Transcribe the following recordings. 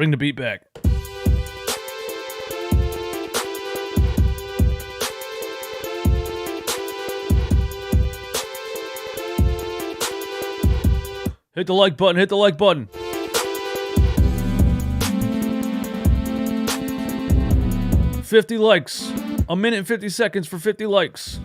Bring the beat back. Hit the like button. Hit the like button. $50 likes. A minute and 50 seconds for 50 likes.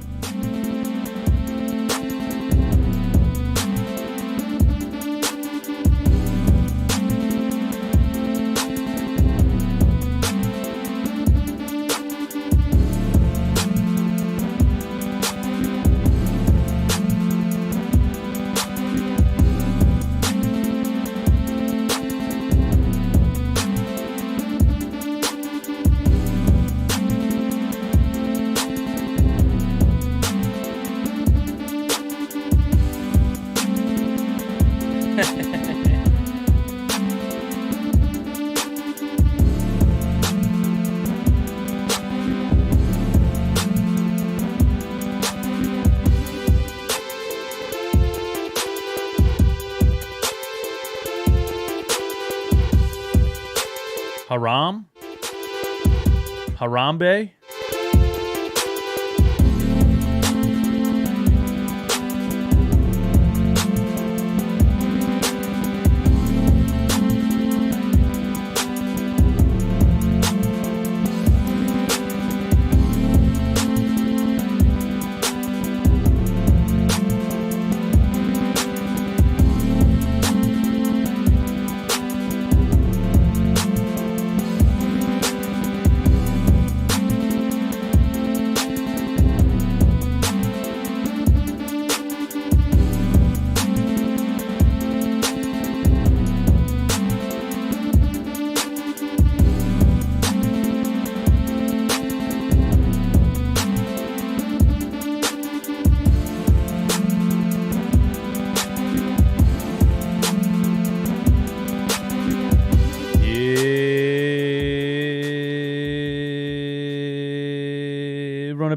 Harambe?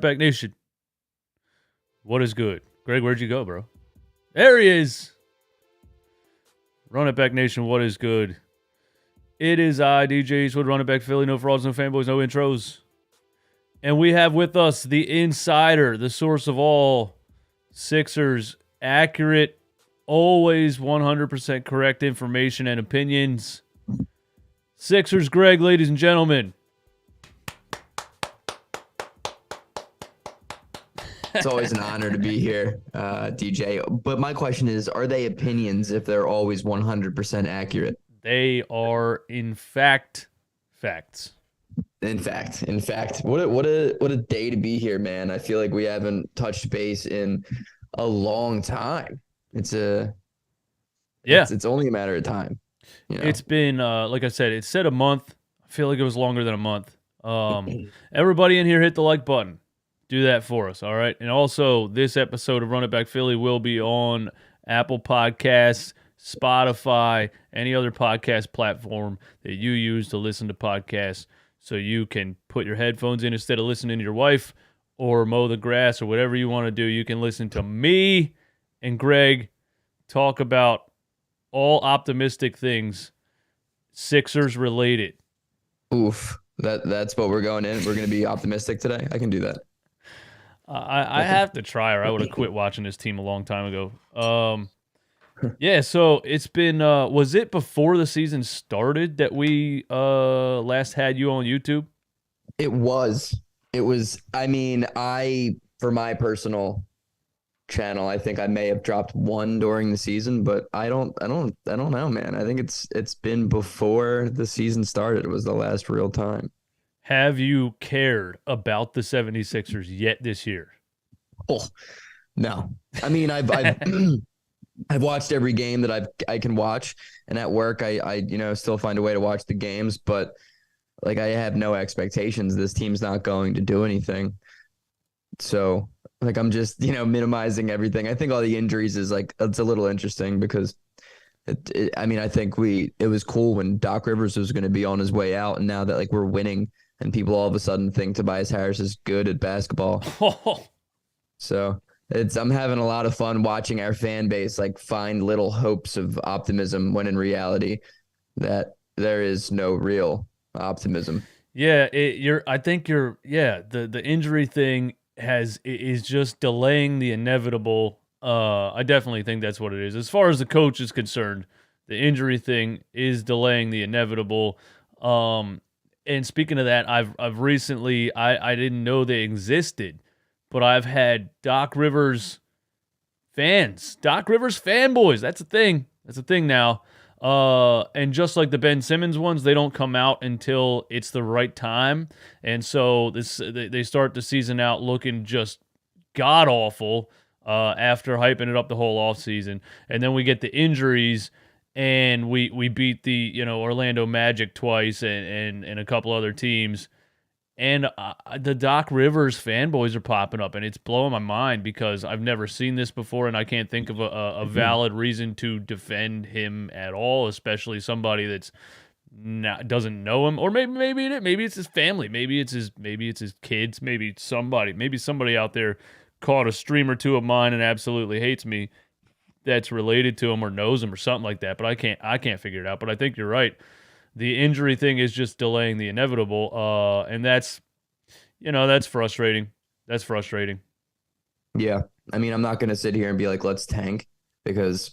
Back Nation. What is good? Greg, where'd you go, bro? There he is. Run It Back Nation, what is good? It is I, DJ Eastwood, Run It Back Philly. No frauds, no fanboys, no intros. And we have with us the insider, the source of all Sixers accurate, always 100% correct information and opinions. Sixers Greg, ladies and gentlemen. It's always an honor to be here, DJ. But my question is, are they opinions if they're always 100% accurate? They are, in fact, facts. In fact. What a day to be here, man. I feel like we haven't touched base in a long time. It's only a matter of time. You know? It's been, like I said, it said a month. I feel like it was longer than a month. Everybody in here hit the like button. Do that for us, all right? And also, this episode of Run It Back Philly will be on Apple Podcasts, Spotify, any other podcast platform that you use to listen to podcasts, so you can put your headphones in instead of listening to your wife or mow the grass or whatever you want to do. You can listen to me and Greg talk about all optimistic things Sixers related. Oof, that's what we're going in. We're going to be optimistic today. I can do that. I have to try, or I would have quit watching this team a long time ago. Yeah, so it's been, was it before the season started that we last had you on YouTube? It was, I mean, for my personal channel, I think I may have dropped one during the season, but I don't know, man. I think it's been before the season started. It was the last real time. Have you cared about the 76ers yet this year? Oh, no. I mean, I've watched every game that I can watch, and at work I still find a way to watch the games, but like I have no expectations. This team's not going to do anything. So like I'm just, minimizing everything. I think all the injuries is like it's a little interesting because I think it was cool when Doc Rivers was going to be on his way out, and now that like we're winning and people all of a sudden think Tobias Harris is good at basketball. So I'm having a lot of fun watching our fan base like find little hopes of optimism when in reality that there is no real optimism. Yeah, I think you're. Yeah, the injury thing is just delaying the inevitable. I definitely think that's what it is. As far as the coach is concerned, the injury thing is delaying the inevitable. Um, and speaking of that, I've recently I didn't know they existed, but I've had Doc Rivers fanboys. That's a thing. That's a thing now. And just like the Ben Simmons ones, they don't come out until it's the right time. And so they start the season out looking just god awful after hyping it up the whole offseason. And then we get the injuries and we beat the, Orlando Magic twice and a couple other teams. And the Doc Rivers fanboys are popping up, and it's blowing my mind because I've never seen this before, and I can't think of a valid reason to defend him at all, especially somebody that's doesn't know him, or maybe it's his family, maybe it's his kids, maybe somebody out there caught a stream or two of mine and absolutely hates me that's related to him or knows him or something like that. But I can't figure it out. But I think you're right. The injury thing is just delaying the inevitable, and that's frustrating. That's frustrating. Yeah. I mean, I'm not going to sit here and be like, let's tank, because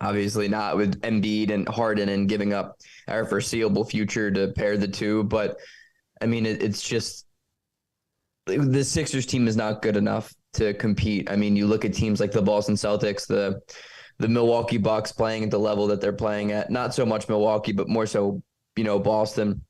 obviously not with Embiid and Harden and giving up our foreseeable future to pair the two. But I mean, it's just the Sixers team is not good enough to compete. I mean, you look at teams like the Boston Celtics, the Milwaukee Bucks playing at the level that they're playing at. Not so much Milwaukee, but more so, Boston.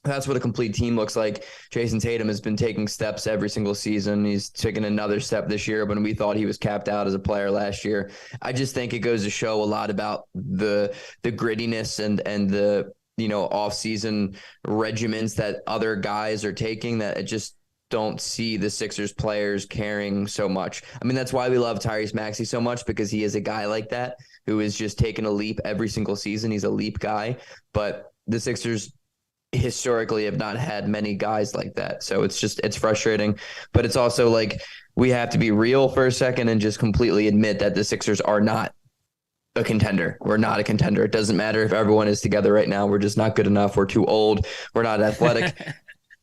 That's what a complete team looks like. Jason Tatum has been taking steps every single season. He's taken another step this year when we thought he was capped out as a player last year. I just think it goes to show a lot about the grittiness and the, off-season regimens that other guys are taking, that it just don't see the Sixers players caring so much. I mean, that's why we love Tyrese Maxey so much, because he is a guy like that who is just taking a leap every single season. He's a leap guy, but the Sixers historically have not had many guys like that. So it's frustrating, but it's also like we have to be real for a second and just completely admit that the Sixers are not a contender. We're not a contender. It doesn't matter if everyone is together right now. We're just not good enough. We're too old. We're not athletic.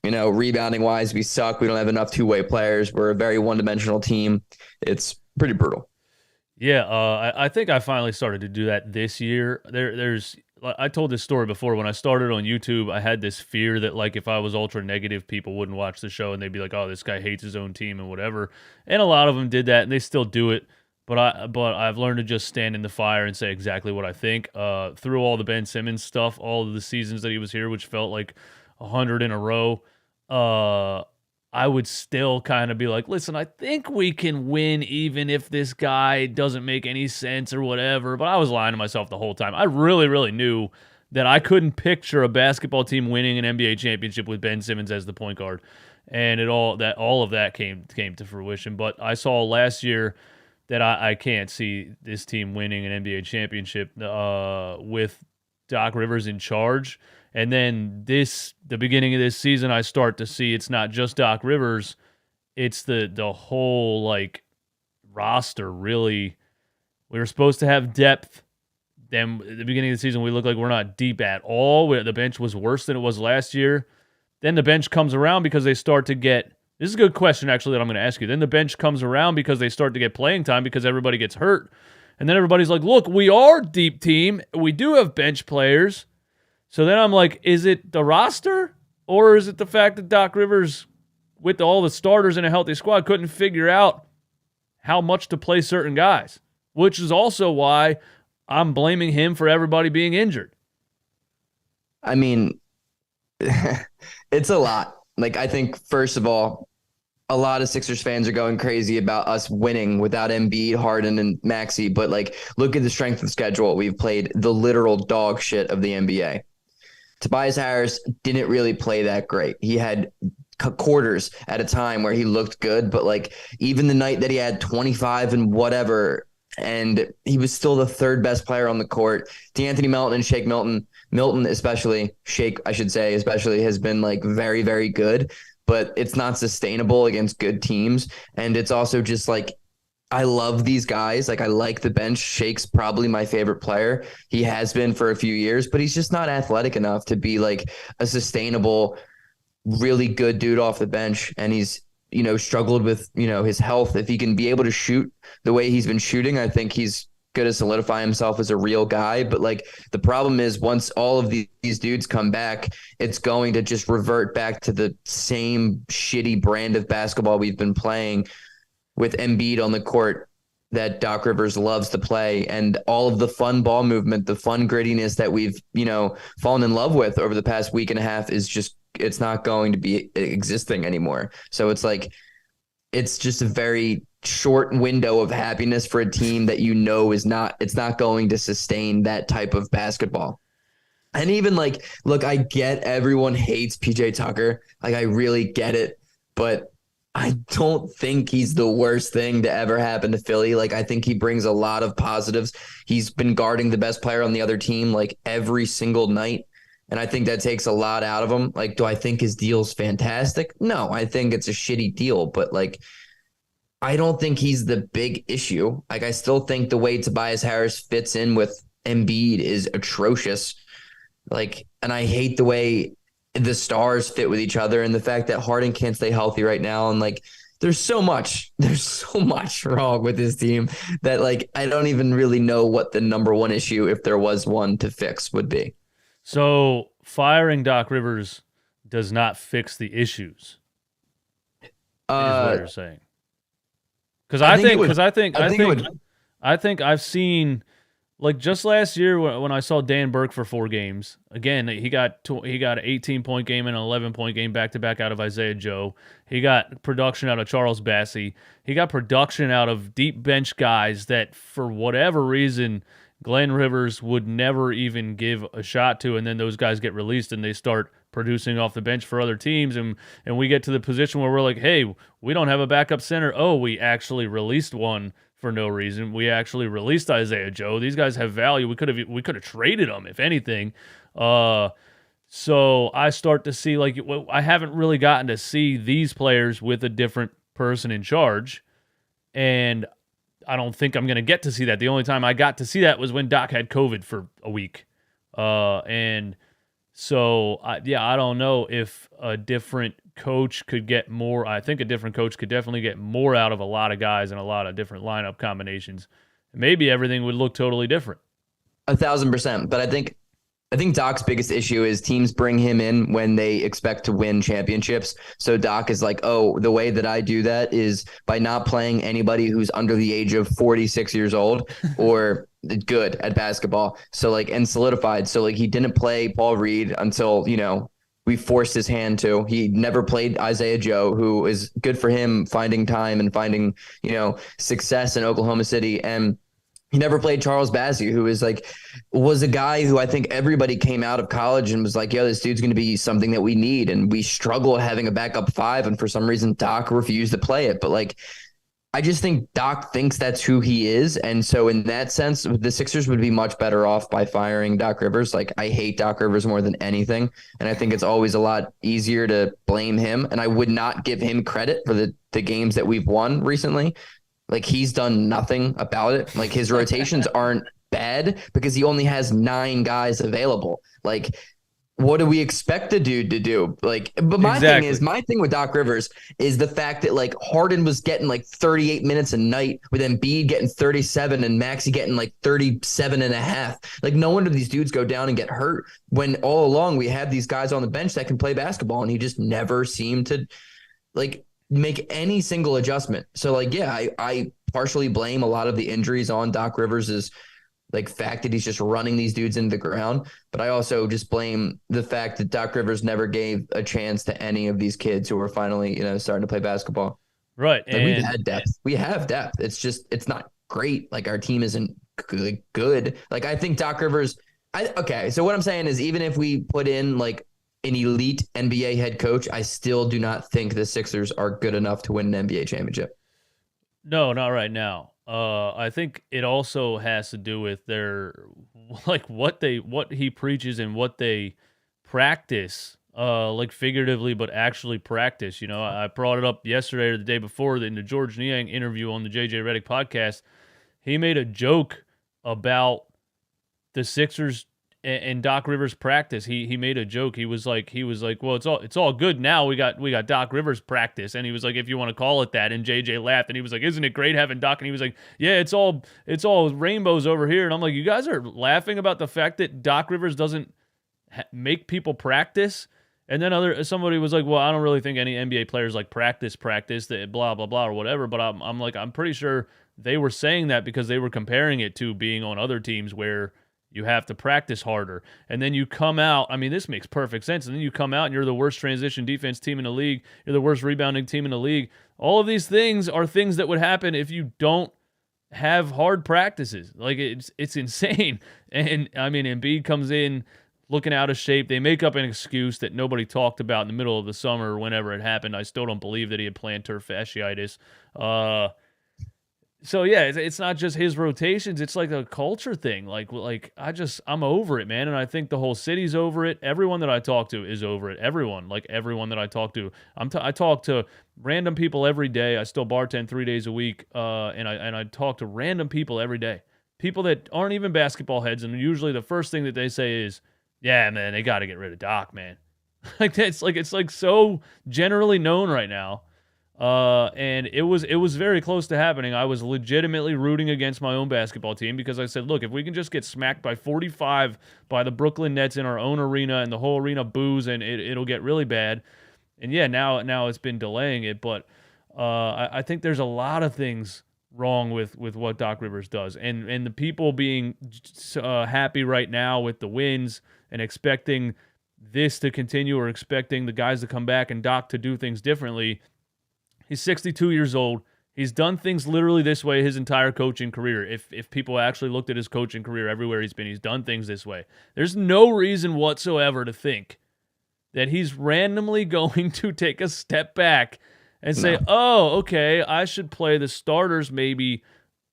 Rebounding wise, we suck. We don't have enough two-way players. We're a very one-dimensional team. It's pretty brutal. Yeah, I think I finally started to do that this year. I told this story before. When I started on YouTube, I had this fear that, like, if I was ultra negative, people wouldn't watch the show and they'd be like, "Oh, this guy hates his own team and whatever." And a lot of them did that, and they still do it. But I've learned to just stand in the fire and say exactly what I think. Through all the Ben Simmons stuff, all of the seasons that he was here, which felt like 100 in a row, I would still kind of be like, listen, I think we can win even if this guy doesn't make any sense or whatever. But I was lying to myself the whole time. I really, really knew that I couldn't picture a basketball team winning an NBA championship with Ben Simmons as the point guard. And all of that came to fruition. But I saw last year that I can't see this team winning an NBA championship with Doc Rivers in charge. And then the beginning of this season, I start to see it's not just Doc Rivers, it's the whole like roster. Really, we were supposed to have depth. Then at the beginning of the season, we look like we're not deep at all. The bench was worse than it was last year. Then the bench comes around because they start to get. This is a good question actually that I'm going to ask you. Then the bench comes around because they start to get playing time because everybody gets hurt, and then everybody's like, "Look, we are a deep team. We do have bench players." So then I'm like, is it the roster, or is it the fact that Doc Rivers, with all the starters in a healthy squad, couldn't figure out how much to play certain guys? Which is also why I'm blaming him for everybody being injured. I mean, it's a lot. Like, I think, first of all, a lot of Sixers fans are going crazy about us winning without Embiid, Harden, and Maxey. But, like, look at the strength of schedule. We've played the literal dog shit of the NBA. Tobias Harris didn't really play that great. He had quarters at a time where he looked good, but like even the night that he had 25 and whatever, and he was still the third best player on the court. D'Anthony Melton and Shake Milton especially, Shake, I should say, especially has been like very, very good, but it's not sustainable against good teams. And it's also just like I love these guys. Like I like the bench. Shake's probably my favorite player. He has been for a few years, but he's just not athletic enough to be like a sustainable, really good dude off the bench. And he's, struggled with, his health. If he can be able to shoot the way he's been shooting, I think he's going to solidify himself as a real guy. But like the problem is once all of these dudes come back, it's going to just revert back to the same shitty brand of basketball we've been playing with Embiid on the court that Doc Rivers loves to play, and all of the fun ball movement, the fun grittiness that we've, fallen in love with over the past week and a half is just, it's not going to be existing anymore. So it's like, it's just a very short window of happiness for a team that it's not going to sustain that type of basketball. And even like, look, I get everyone hates PJ Tucker. Like I really get it, but I don't think he's the worst thing to ever happen to Philly. Like, I think he brings a lot of positives. He's been guarding the best player on the other team like every single night. And I think that takes a lot out of him. Like, do I think his deal's fantastic? No, I think it's a shitty deal. But like, I don't think he's the big issue. Like, I still think the way Tobias Harris fits in with Embiid is atrocious. Like, and I hate the way the stars fit with each other and the fact that Harden can't stay healthy right now. And like, there's so much wrong with this team that like, I don't even really know what the number one issue, if there was one to fix, would be. So firing Doc Rivers does not fix the issues, is what you're saying. Because I think I've seen, like just last year when I saw Dan Burke for 4 games, again he got an 18-point game and an 11-point game back to back out of Isaiah Joe. He got production out of Charles Bassey. He got production out of deep bench guys that for whatever reason Glenn Rivers would never even give a shot to, and then those guys get released and they start producing off the bench for other teams, and we get to the position where we're like, hey, we don't have a backup center. Oh, we actually released one for no reason. We actually released Isaiah Joe. These guys have value. We could have traded them, if anything. So I start to see, like, I haven't really gotten to see these players with a different person in charge, and I don't think I'm going to get to see that. The only time I got to see that was when Doc had COVID for a week. And so, I don't know if a different coach could get more. I think a different coach could definitely get more out of a lot of guys and a lot of different lineup combinations. Maybe everything would look totally different. 1,000%. But I think Doc's biggest issue is teams bring him in when they expect to win championships. So Doc is like, oh, the way that I do that is by not playing anybody who's under the age of 46 years old or good at basketball. So like, and solidified. So like, he didn't play Paul Reed until, we forced his hand to. He never played Isaiah Joe, who is good for him finding time and finding, success in Oklahoma City. And he never played Charles Bassey, who was a guy who I think everybody came out of college and was like, yo, this dude's going to be something that we need. And we struggle having a backup 5. And for some reason, Doc refused to play it. But like, I just think Doc thinks that's who he is. And so in that sense, the Sixers would be much better off by firing Doc Rivers. Like, I hate Doc Rivers more than anything. And I think it's always a lot easier to blame him. And I would not give him credit for the games that we've won recently. Like, he's done nothing about it. Like, his rotations aren't bad because he only has 9 guys available. Like, what do we expect the dude to do? Like, but my thing with Doc Rivers is the fact that like Harden was getting like 38 minutes a night with Embiid getting 37 and Maxey getting like 37 and a half. Like, no wonder these dudes go down and get hurt when all along we have these guys on the bench that can play basketball, and he just never seemed to like make any single adjustment. So like, yeah, I partially blame a lot of the injuries on Doc Rivers's like fact that he's just running these dudes into the ground. But I also just blame the fact that Doc Rivers never gave a chance to any of these kids who are finally, starting to play basketball. Right. Like, we've had depth. We have depth. It's just, it's not great. Like, our team isn't good. Like, I think Doc Rivers, okay. So what I'm saying is, even if we put in like an elite NBA head coach, I still do not think the Sixers are good enough to win an NBA championship. No, not right now. I think it also has to do with their, like, what he preaches and what they practice. like figuratively, but actually practice. You know, I brought it up yesterday or the day before in the George Niang interview on the JJ Redick podcast. He made a joke about the Sixers and Doc Rivers practice. He made a joke. He was like, well, it's all good now. We got Doc Rivers practice, and he was like, if you want to call it that. And JJ laughed, and he was like, isn't it great having Doc? And he was like, yeah, it's all rainbows over here. And I'm like, you guys are laughing about the fact that Doc Rivers doesn't make people practice. And then somebody was like, well, I don't really think any NBA players like practice that blah blah blah or whatever. But I'm like, I'm pretty sure they were saying that because they were comparing it to being on other teams where you have to practice harder. And then you come out, I mean, this makes perfect sense. And then you come out and you're the worst transition defense team in the league. You're the worst rebounding team in the league. All of these things are things that would happen if you don't have hard practices. Like, it's insane. And I mean, Embiid comes in looking out of shape. They make up an excuse that nobody talked about in the middle of the summer or whenever it happened. I still don't believe that he had plantar fasciitis. So yeah, it's not just his rotations. It's like a culture thing. Like I'm over it, man. And I think the whole city's over it. Everyone that I talk to is over it. Everyone that I talk to. I talk to random people every day. I still bartend 3 days a week. And I talk to random people every day. People that aren't even basketball heads. And usually the first thing that they say is, yeah, man, they got to get rid of Doc, man. It's like so generally known right now. And it was very close to happening. I was legitimately rooting against my own basketball team because I said, look, if we can just get smacked by 45 by the Brooklyn Nets in our own arena and the whole arena boos and it'll get really bad. And yeah, now it's been delaying it, but I think there's a lot of things wrong with what Doc Rivers does. And the people being happy right now with the wins and expecting this to continue or expecting the guys to come back and Doc to do things differently. He's 62 years old. He's done things literally this way his entire coaching career. If people actually looked at his coaching career everywhere he's been, he's done things this way. There's no reason whatsoever to think that he's randomly going to take a step back and say, oh, okay, I should play the starters maybe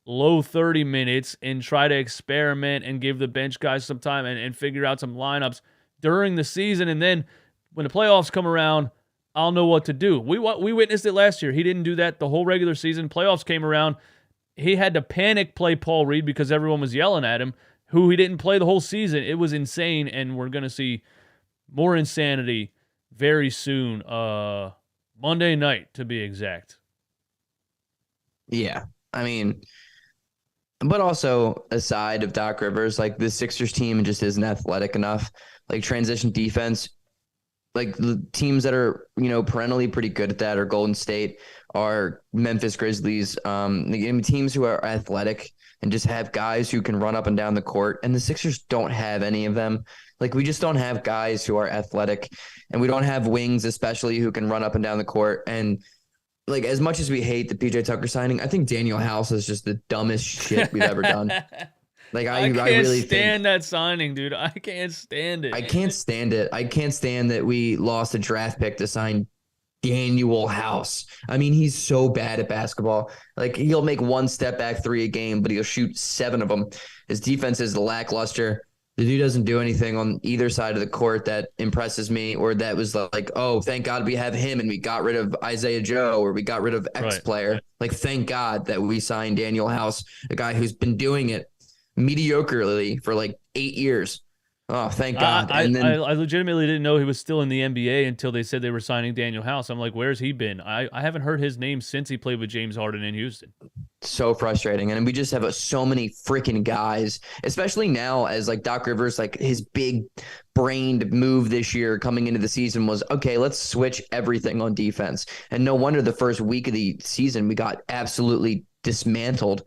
low 30 minutes and try to experiment and give the bench guys some time and figure out some lineups during the season. And then when the playoffs come around, I'll know what to do. We witnessed it last year. He didn't do that the whole regular season. Playoffs came around. He had to panic play Paul Reed because everyone was yelling at him, who he didn't play the whole season. It was insane, and we're going to see more insanity very soon. Monday night, to be exact. Yeah. I mean, but also aside of Doc Rivers, like the Sixers team just isn't athletic enough. Like transition defense, like the teams that are, perennially pretty good at that are Golden State, are Memphis Grizzlies, teams who are athletic and just have guys who can run up and down the court. And the Sixers don't have any of them. Like, we just don't have guys who are athletic, and we don't have wings, especially, who can run up and down the court. And like, as much as we hate the PJ Tucker signing, I think Daniel House is just the dumbest shit we've ever done. Like, I really stand that signing, dude. I can't stand it. I can't stand it. I can't stand that we lost a draft pick to sign Daniel House. I mean, he's so bad at basketball. Like, he'll make one step back three a game, but he'll shoot 7 of them. His defense is lackluster. The dude doesn't do anything on either side of the court that impresses me, or that was like, oh, thank God we have him and we got rid of Isaiah Joe, or we got rid of X player. Like, thank God that we signed Daniel House, a guy who's been doing it mediocrely for like 8 years. Oh, thank God. I legitimately didn't know he was still in the NBA until they said they were signing Daniel House. I'm like, where's he been? I haven't heard his name since he played with James Harden in Houston. So frustrating. And we just have so many freaking guys, especially now as like Doc Rivers, like his big brained move this year coming into the season was, okay, let's switch everything on defense. And no wonder the first week of the season we got absolutely dismantled,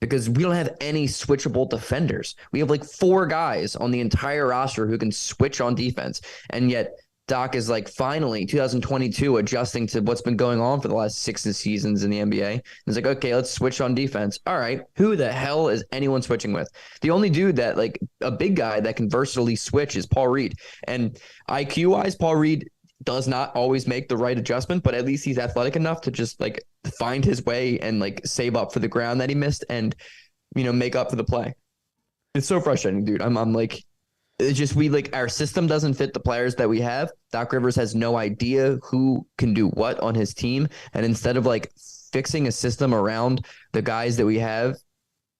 because we don't have any switchable defenders. We have like 4 guys on the entire roster who can switch on defense. And yet Doc is like finally 2022 adjusting to what's been going on for the last 6 seasons in the NBA. He's like, okay, let's switch on defense. All right, who the hell is anyone switching with? The only dude that, like, a big guy that can versatilely switch is Paul Reed. And IQ-wise, Paul Reed does not always make the right adjustment, but at least he's athletic enough to just like find his way and like save up for the ground that he missed and, make up for the play. It's so frustrating, dude. I'm like, It's just our system doesn't fit the players that we have. Doc Rivers has no idea who can do what on his team. And instead of fixing a system around the guys that we have,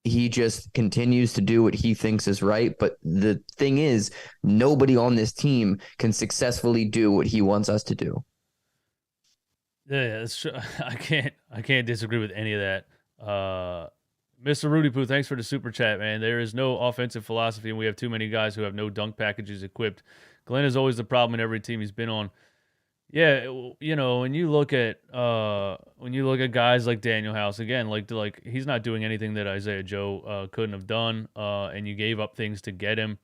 he just continues to do what he thinks is right. But the thing is, nobody on this team can successfully do what he wants us to do. Yeah, that's true. I can't disagree with any of that. Mr. Rudy Poo, thanks for the super chat, man. There is no offensive philosophy, and we have too many guys who have no dunk packages equipped. Glenn is always the problem in every team he's been on. Yeah, when you look at guys like Daniel House again, like he's not doing anything that Isaiah Joe couldn't have done, and you gave up things to get him.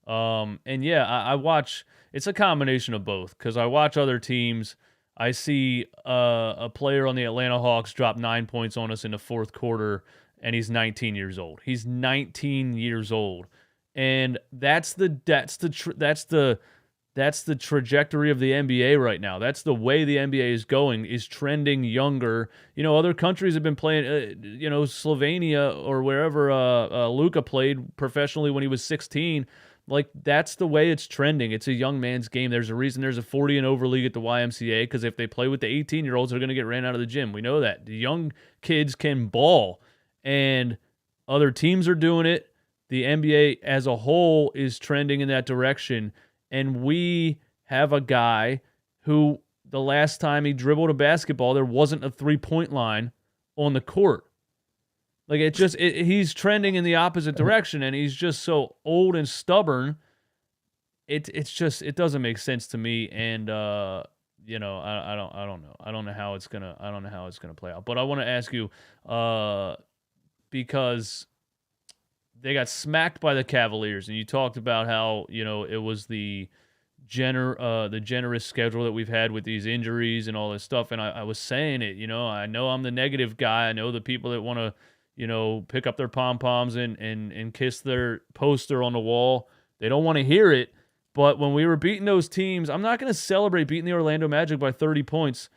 And yeah, I watch. It's a combination of both because I watch other teams. I see a player on the Atlanta Hawks drop 9 points on us in the fourth quarter, and he's 19 years old. He's 19 years old, and that's the trajectory of the NBA right now. That's the way the NBA is going, is trending younger. Other countries have been playing, Slovenia or wherever Luka played professionally when he was 16. Like, that's the way it's trending. It's a young man's game. There's a reason there's a 40 and over league at the YMCA, because if they play with the 18-year-olds, they're going to get ran out of the gym. We know that. The young kids can ball, and other teams are doing it. The NBA as a whole is trending in that direction. And we have a guy who the last time he dribbled a basketball, there wasn't a three-point line on the court. Like, he's trending in the opposite direction, and he's just so old and stubborn. It doesn't make sense to me, and I don't know. I don't know how it's gonna play out. But I want to ask you, because they got smacked by the Cavaliers, and you talked about how it was the generous schedule that we've had with these injuries and all this stuff. And I was saying it, I know I'm the negative guy. I know the people that want to pick up their pom-poms and kiss their poster on the wall. They don't want to hear it. But when we were beating those teams, I'm not going to celebrate beating the Orlando Magic by 30 points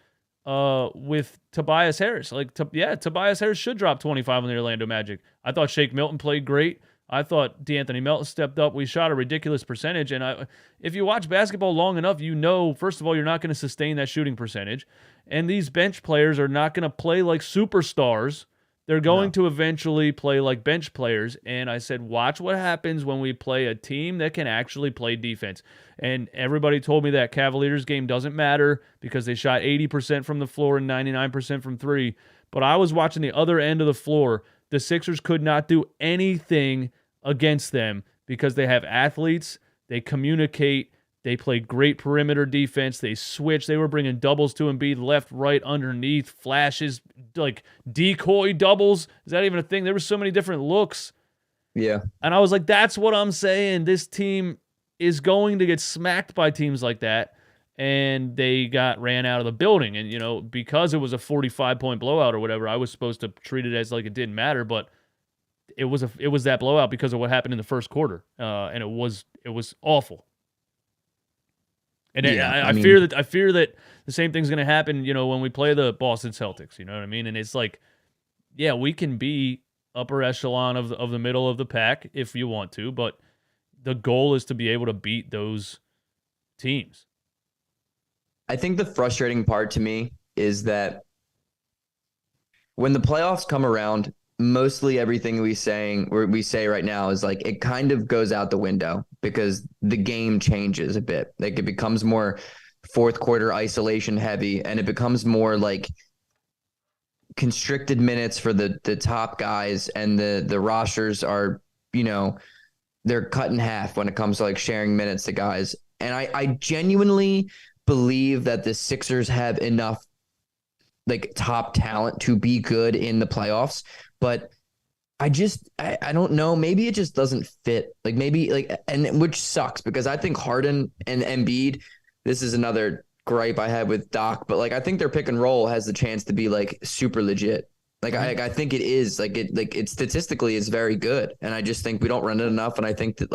with Tobias Harris. Tobias Harris should drop 25 on the Orlando Magic. I thought Shake Milton played great. I thought D'Anthony Melton stepped up. We shot a ridiculous percentage. And if you watch basketball long enough, first of all, you're not going to sustain that shooting percentage. And these bench players are not going to play like superstars. They're going to eventually play like bench players. And I said, watch what happens when we play a team that can actually play defense. And everybody told me that Cavaliers game doesn't matter because they shot 80% from the floor and 99% from three. But I was watching the other end of the floor. The Sixers could not do anything against them because they have athletes. They communicate. They play great perimeter defense. They switch. They were bringing doubles to Embiid, left, right, underneath, flashes, like decoy doubles. Is that even a thing? There were so many different looks. Yeah. And I was like, that's what I'm saying. This team is going to get smacked by teams like that. And they got ran out of the building. And, because it was a 45-point blowout or whatever, I was supposed to treat it as like it didn't matter. But it was that blowout because of what happened in the first quarter. And it was awful. And yeah, I fear that the same thing's going to happen, when we play the Boston Celtics. You know what I mean? And it's like, yeah, we can be upper echelon of the middle of the pack if you want to, but the goal is to be able to beat those teams. I think the frustrating part to me is that when the playoffs come around, mostly everything we say right now is like it kind of goes out the window because the game changes a bit. Like, it becomes more fourth quarter isolation heavy, and it becomes more like constricted minutes for the top guys, and the rosters are, they're cut in half when it comes to like sharing minutes to guys. And I genuinely believe that the Sixers have enough like top talent to be good in the playoffs, but I don't know. Maybe it just doesn't fit. Like, maybe and which sucks because I think Harden and Embiid, this is another gripe I had with Doc, but like, I think their pick and roll has the chance to be like super legit. Like, I think it is like it statistically is very good. And I just think we don't run it enough. And I think that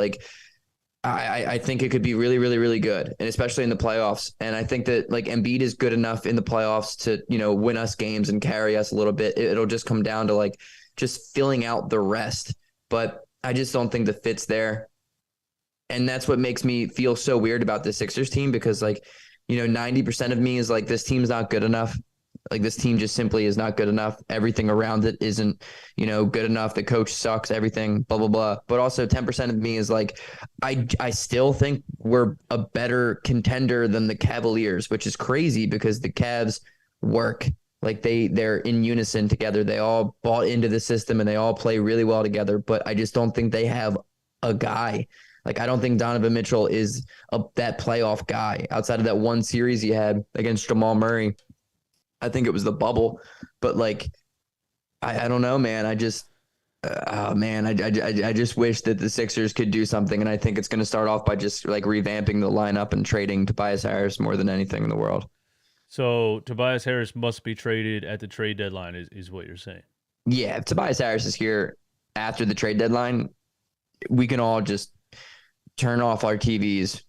I think it could be really, really, really good, and especially in the playoffs. And I think that like Embiid is good enough in the playoffs to, win us games and carry us a little bit. It'll just come down to like just filling out the rest. But I just don't think the fit's there. And that's what makes me feel so weird about the Sixers team because, like, 90% of me is like, this team's not good enough. Like, this team just simply is not good enough. Everything around it isn't, good enough. The coach sucks, everything, blah, blah, blah. But also 10% of me is like, I still think we're a better contender than the Cavaliers, which is crazy because the Cavs work. Like they're in unison together. They all bought into the system and they all play really well together. But I just don't think they have a guy. Like, I don't think Donovan Mitchell is that playoff guy outside of that one series he had against Jamal Murray. I think it was the bubble, but like, I don't know, man. I just, oh man, I just wish that the Sixers could do something. And I think it's going to start off by just like revamping the lineup and trading Tobias Harris more than anything in the world. So Tobias Harris must be traded at the trade deadline is what you're saying. Yeah. If Tobias Harris is here after the trade deadline, we can all just turn off our TVs,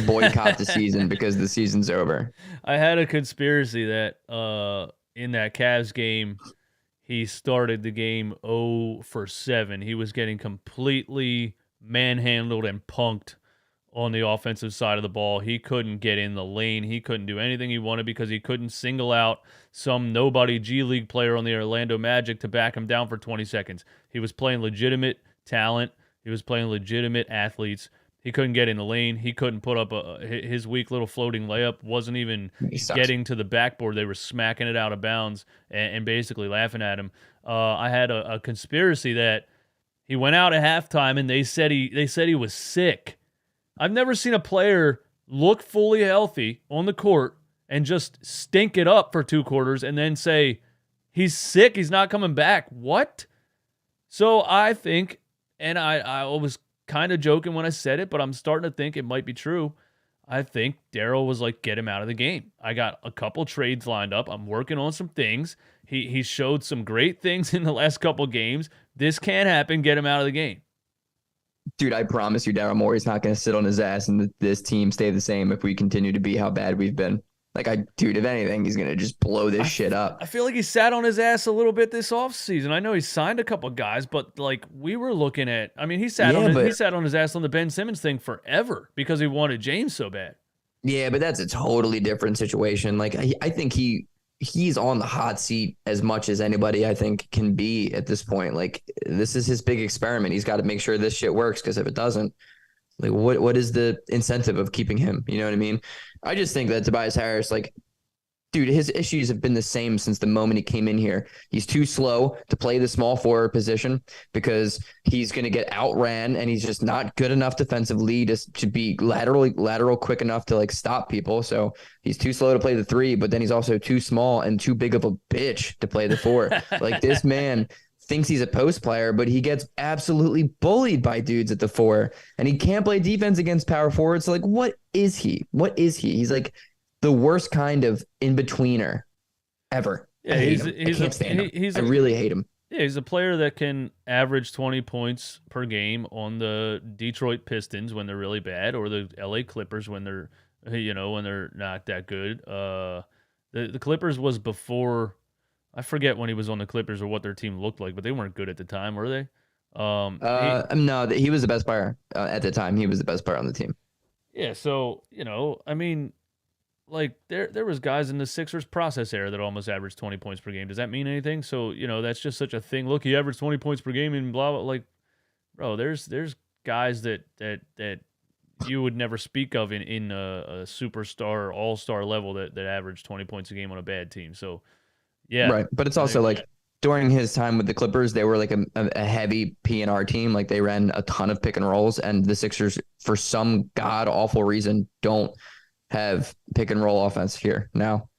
boycott the season because the season's over. I had a conspiracy that in that Cavs game, he started the game 0 for 7. He was getting completely manhandled and punked on the offensive side of the ball. He couldn't get in the lane. He couldn't do anything he wanted because he couldn't single out some nobody G League player on the Orlando Magic to back him down for 20 seconds. He was playing legitimate talent. He was playing legitimate athletes. He couldn't get in the lane. He couldn't put up his weak little floating layup. Wasn't even getting to the backboard. They were smacking it out of bounds and basically laughing at him. I had a conspiracy that he went out at halftime and they said he was sick. I've never seen a player look fully healthy on the court and just stink it up for 2 quarters and then say he's sick. He's not coming back. What? So I think, and I was kind of joking when I said it, but I'm starting to think it might be true. I think Daryl was like, get him out of the game. I got a couple trades lined up. I'm working on some things. He showed some great things in the last couple games. This can't happen. Get him out of the game. Dude, I promise you, Daryl Morey's not going to sit on his ass and this team stay the same if we continue to be how bad we've been. Like, dude, if anything, he's going to just blow this shit up. I feel like he sat on his ass a little bit this offseason. I know he signed a couple guys, but like we were looking at, I mean, he sat on his ass on the Ben Simmons thing forever because he wanted James so bad. Yeah, but that's a totally different situation. Like, I think he's on the hot seat as much as anybody I think can be at this point. Like, this is his big experiment. He's got to make sure this shit works because if it doesn't, like, what is the incentive of keeping him? You know what I mean? I just think that Tobias Harris, like, dude, his issues have been the same since the moment he came in here. He's too slow to play the small forward position because he's going to get outran and he's just not good enough defensively to be lateral quick enough to like stop people. So he's too slow to play the 3, but then he's also too small and too big of a bitch to play the 4. Like, this man thinks he's a post player, but he gets absolutely bullied by dudes at the 4 and he can't play defense against power forwards. So like, what is he? He's like the worst kind of in-betweener ever. Yeah, I can't stand him. I really hate him. Yeah, he's a player that can average 20 points per game on the Detroit Pistons when they're really bad, or the LA Clippers when they're not that good. The Clippers was before, I forget when he was on the Clippers or what their team looked like, but they weren't good at the time, were they? No, he was the best player at the time. He was the best player on the team. Yeah, so, I mean, like there was guys in the Sixers process era that almost averaged 20 points per game. Does that mean anything? So, that's just such a thing. Look, he averaged 20 points per game and blah, blah. Like, bro, there's guys that you would never speak of in a superstar, all-star level that average 20 points a game on a bad team. So, yeah. Right. But it's also like during his time with the Clippers, they were like a heavy P&R team. Like, they ran a ton of pick and rolls, and the Sixers, for some god-awful reason, don't have pick and roll offense here now.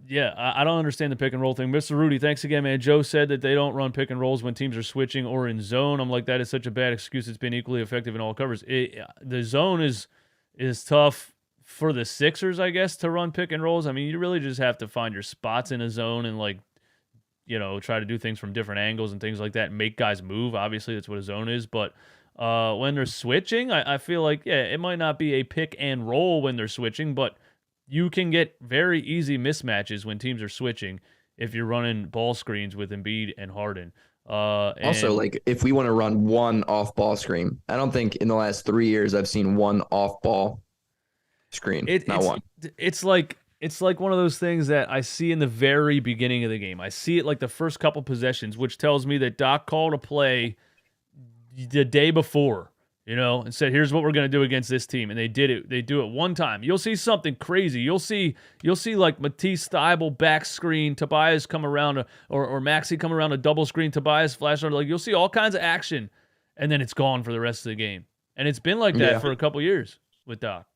Yeah, I don't understand the pick and roll thing. Mr. Rudy, thanks again, man. Joe said that they don't run pick and rolls when teams are switching or in zone. I'm like, that is such a bad excuse. It's been equally effective in all covers. The zone is tough for the Sixers, I guess, to run pick and rolls. I mean, you really just have to find your spots in a zone and try to do things from different angles and things like that and make guys move. Obviously, that's what a zone is. But when they're switching, I feel like, yeah, it might not be a pick and roll when they're switching, but you can get very easy mismatches when teams are switching if you're running ball screens with Embiid and Harden. Also, And like if we want to run one off-ball screen, I don't think in the last 3 years I've seen one off-ball screen. it, Not it's one. it's like one of those things that I see in the very beginning of the game. I see it like the first couple possessions, which tells me that Doc called a play the day before, and said, "Here's what we're going to do against this team," and they did it. They do it one time. You'll see something crazy. You'll see like Matisse Thybulle back screen, Tobias come around, or Maxey come around a double screen, Tobias flash under. Like you'll see all kinds of action, and then it's gone for the rest of the game. And it's been like that for a couple years with Doc.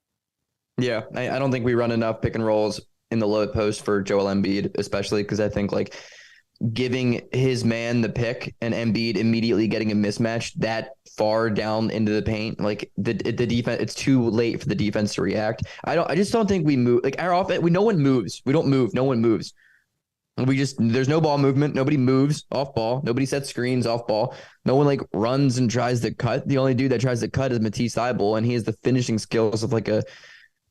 Yeah, I don't think we run enough pick and rolls in the low post for Joel Embiid, especially because I think like giving his man the pick and Embiid immediately getting a mismatch that far down into the paint, like the defense, it's too late for the defense to react. I just don't think we move. Like our offense, no one moves. We don't move. No one moves. There's no ball movement. Nobody moves off ball. Nobody sets screens off ball. No one like runs and tries to cut. The only dude that tries to cut is Matisse Thybulle, and he has the finishing skills of like a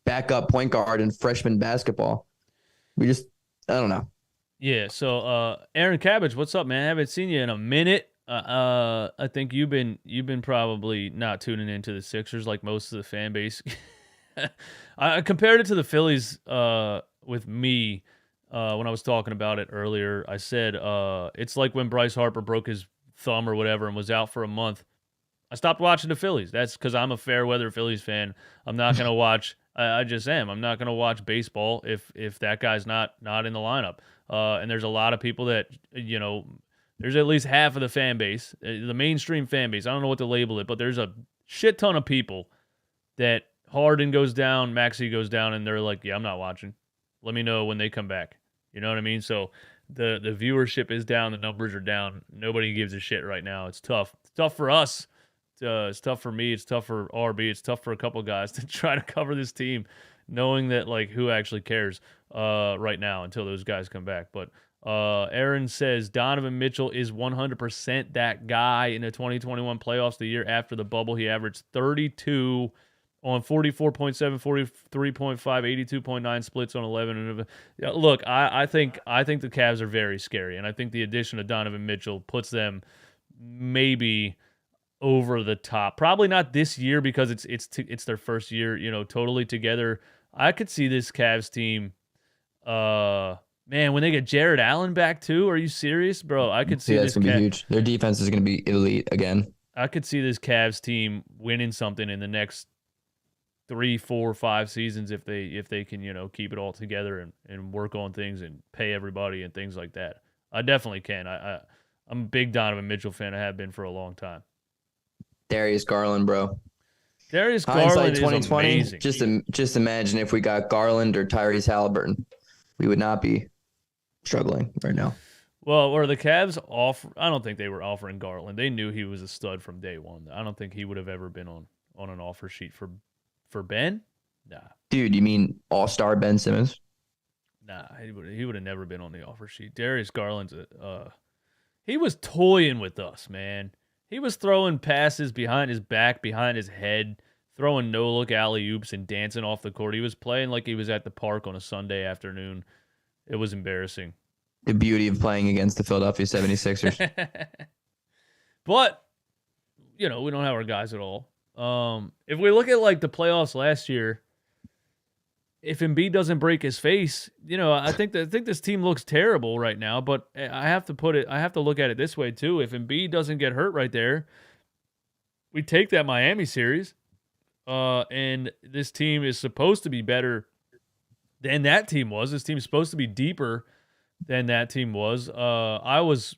backup point guard in freshman basketball. I don't know. Yeah. So, Aaron Cabbage, what's up, man? I haven't seen you in a minute. I think you've been probably not tuning into the Sixers like most of the fan base. I compared it to the Phillies with me when I was talking about it earlier. I said it's like when Bryce Harper broke his thumb or whatever and was out for a month. I stopped watching the Phillies. That's because I'm a fair weather Phillies fan. I'm not going to watch. I just am. I'm not going to watch baseball if that guy's not in the lineup. And there's a lot of people that, there's at least half of the fan base, the mainstream fan base. I don't know what to label it, but there's a shit ton of people that Harden goes down, Maxey goes down, and they're like, yeah, I'm not watching. Let me know when they come back. You know what I mean? So the viewership is down. The numbers are down. Nobody gives a shit right now. It's tough. It's tough for us. It's tough for me. It's tough for RB. It's tough for a couple guys to try to cover this team, knowing that like who actually cares right now until those guys come back. But Aaron says Donovan Mitchell is 100% that guy in the 2021 playoffs. The year after the bubble, he averaged 32 on 44.7, 43.5, 82.9 splits on 11. Look, I think the Cavs are very scary, and I think the addition of Donovan Mitchell puts them maybe over the top. Probably not this year because it's their first year, totally together. I could see this Cavs team, man, when they get Jared Allen back too. Are you serious, bro? I could see this gonna be huge. Their defense is gonna be elite again. I could see this Cavs team winning something in the next 3, 4, 5 seasons if they can, keep it all together and work on things and pay everybody and things like that. I definitely can. I'm a big Donovan Mitchell fan. I have been for a long time. Darius Garland, bro. Darius Garland 2020, is amazing. Just imagine if we got Garland or Tyrese Halliburton. We would not be struggling right now. Well, were the Cavs I don't think they were offering Garland. They knew he was a stud from day one. I don't think he would have ever been on an offer sheet for Ben. Nah. Dude, you mean all-star Ben Simmons? Nah, he would have never been on the offer sheet. Darius Garland's he was toying with us, man. He was throwing passes behind his back, behind his head, throwing no-look alley-oops and dancing off the court. He was playing like he was at the park on a Sunday afternoon. It was embarrassing. The beauty of playing against the Philadelphia 76ers. But, we don't have our guys at all. If we look at like the playoffs last year, if Embiid doesn't break his face, I think this team looks terrible right now. But I have to look at it this way too. If Embiid doesn't get hurt right there, we take that Miami series, and this team is supposed to be better than that team was. This team is supposed to be deeper than that team was. I was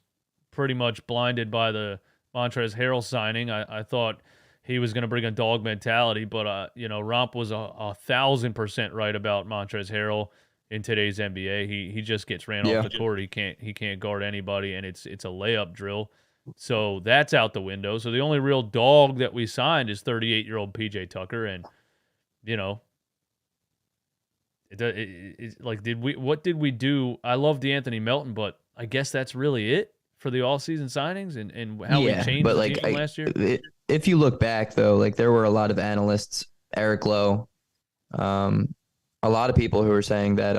pretty much blinded by the Montrezl Harrell signing. I thought he was going to bring a dog mentality, but Romp was 1,000% right about Montrezl Harrell in today's NBA. He just gets ran off the court. He can't guard anybody, and it's a layup drill. So that's out the window. So the only real dog that we signed is 38-year-old PJ Tucker, and what did we do? I love Anthony Melton, but I guess that's really it for the all-season signings and how we changed the team from last year. If you look back, though, like there were a lot of analysts, Eric Lowe, a lot of people who were saying that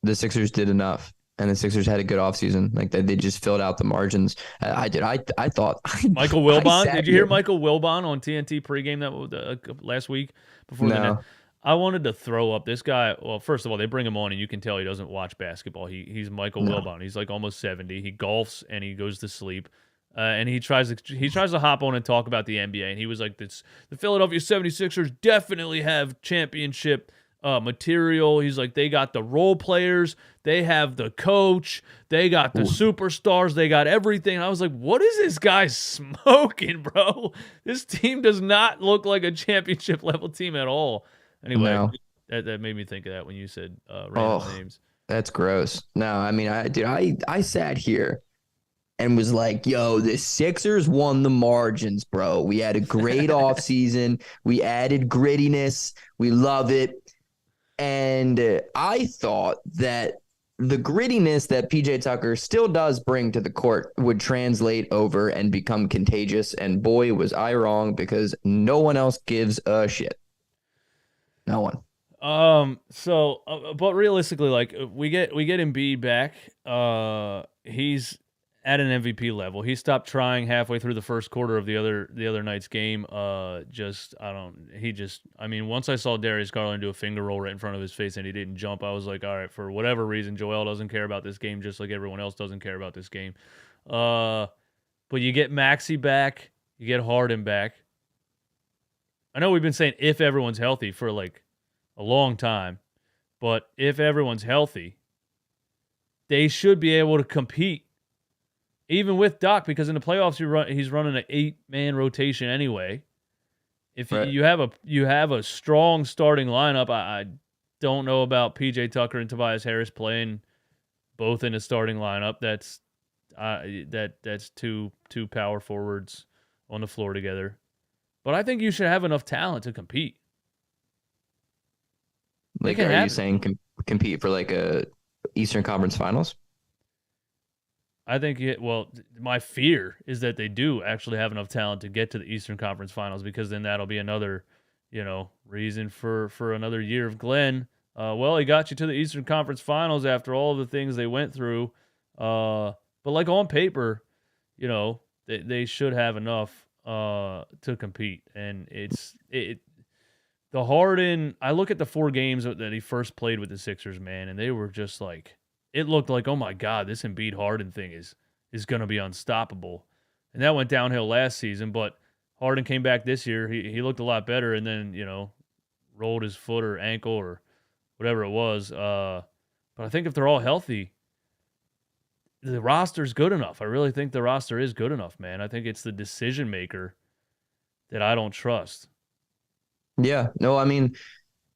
the Sixers did enough. and the Sixers had a good offseason. Like they just filled out the margins. I did. I thought Michael I Wilbon. sat Did you hear here. Michael Wilbon on TNT pregame last week before the net? No. I wanted to throw up this guy. Well, first of all, they bring him on, and you can tell he doesn't watch basketball. He's Michael No. Wilbon. He's like almost 70. He golfs and he goes to sleep. And he tries to hop on and talk about the NBA. And he was like, the Philadelphia 76ers definitely have championship material. He's like, they got the role players, they have the coach, they got the superstars, they got everything. And I was like, what is this guy smoking, bro? This team does not look like a championship level team at all. Anyway, No. that made me think of that when you said random names. That's gross. No, I mean, I sat here and was like, yo, the Sixers won the margins, bro. We had a great offseason. We added grittiness. We love it. And I thought that the grittiness that PJ Tucker still does bring to the court would translate over and become contagious. And boy, was I wrong, because no one else gives a shit. No one. But realistically, like we get Embiid back. He's at an MVP level. He stopped trying halfway through the first quarter of the other night's game. I mean, once I saw Darius Garland do a finger roll right in front of his face and he didn't jump, I was like, all right, for whatever reason, Joel doesn't care about this game just like everyone else doesn't care about this game. But you get Maxey back, you get Harden back. I know we've been saying if everyone's healthy for like a long time, but if everyone's healthy, they should be able to compete, even with Doc, because in the playoffs he's running an 8-man rotation anyway. If Right. you have a strong starting lineup, I don't know about PJ Tucker and Tobias Harris playing both in a starting lineup. That's two power forwards on the floor together. But I think you should have enough talent to compete. Like, are you saying compete for like a Eastern Conference Finals? I think my fear is that they do actually have enough talent to get to the Eastern Conference Finals, because then that'll be another, reason for another year of Glenn. Well, he got you to the Eastern Conference Finals after all of the things they went through. But like on paper, they should have enough to compete. And the Harden, I look at the 4 games that he first played with the Sixers, man, and they were just like, it looked like, oh my God, this Embiid Harden thing is going to be unstoppable. And that went downhill last season, but Harden came back this year. He looked a lot better, and then, rolled his foot or ankle or whatever it was. But I think if they're all healthy, the roster's good enough. I really think the roster is good enough, man. I think it's the decision maker that I don't trust. Yeah. No, I mean,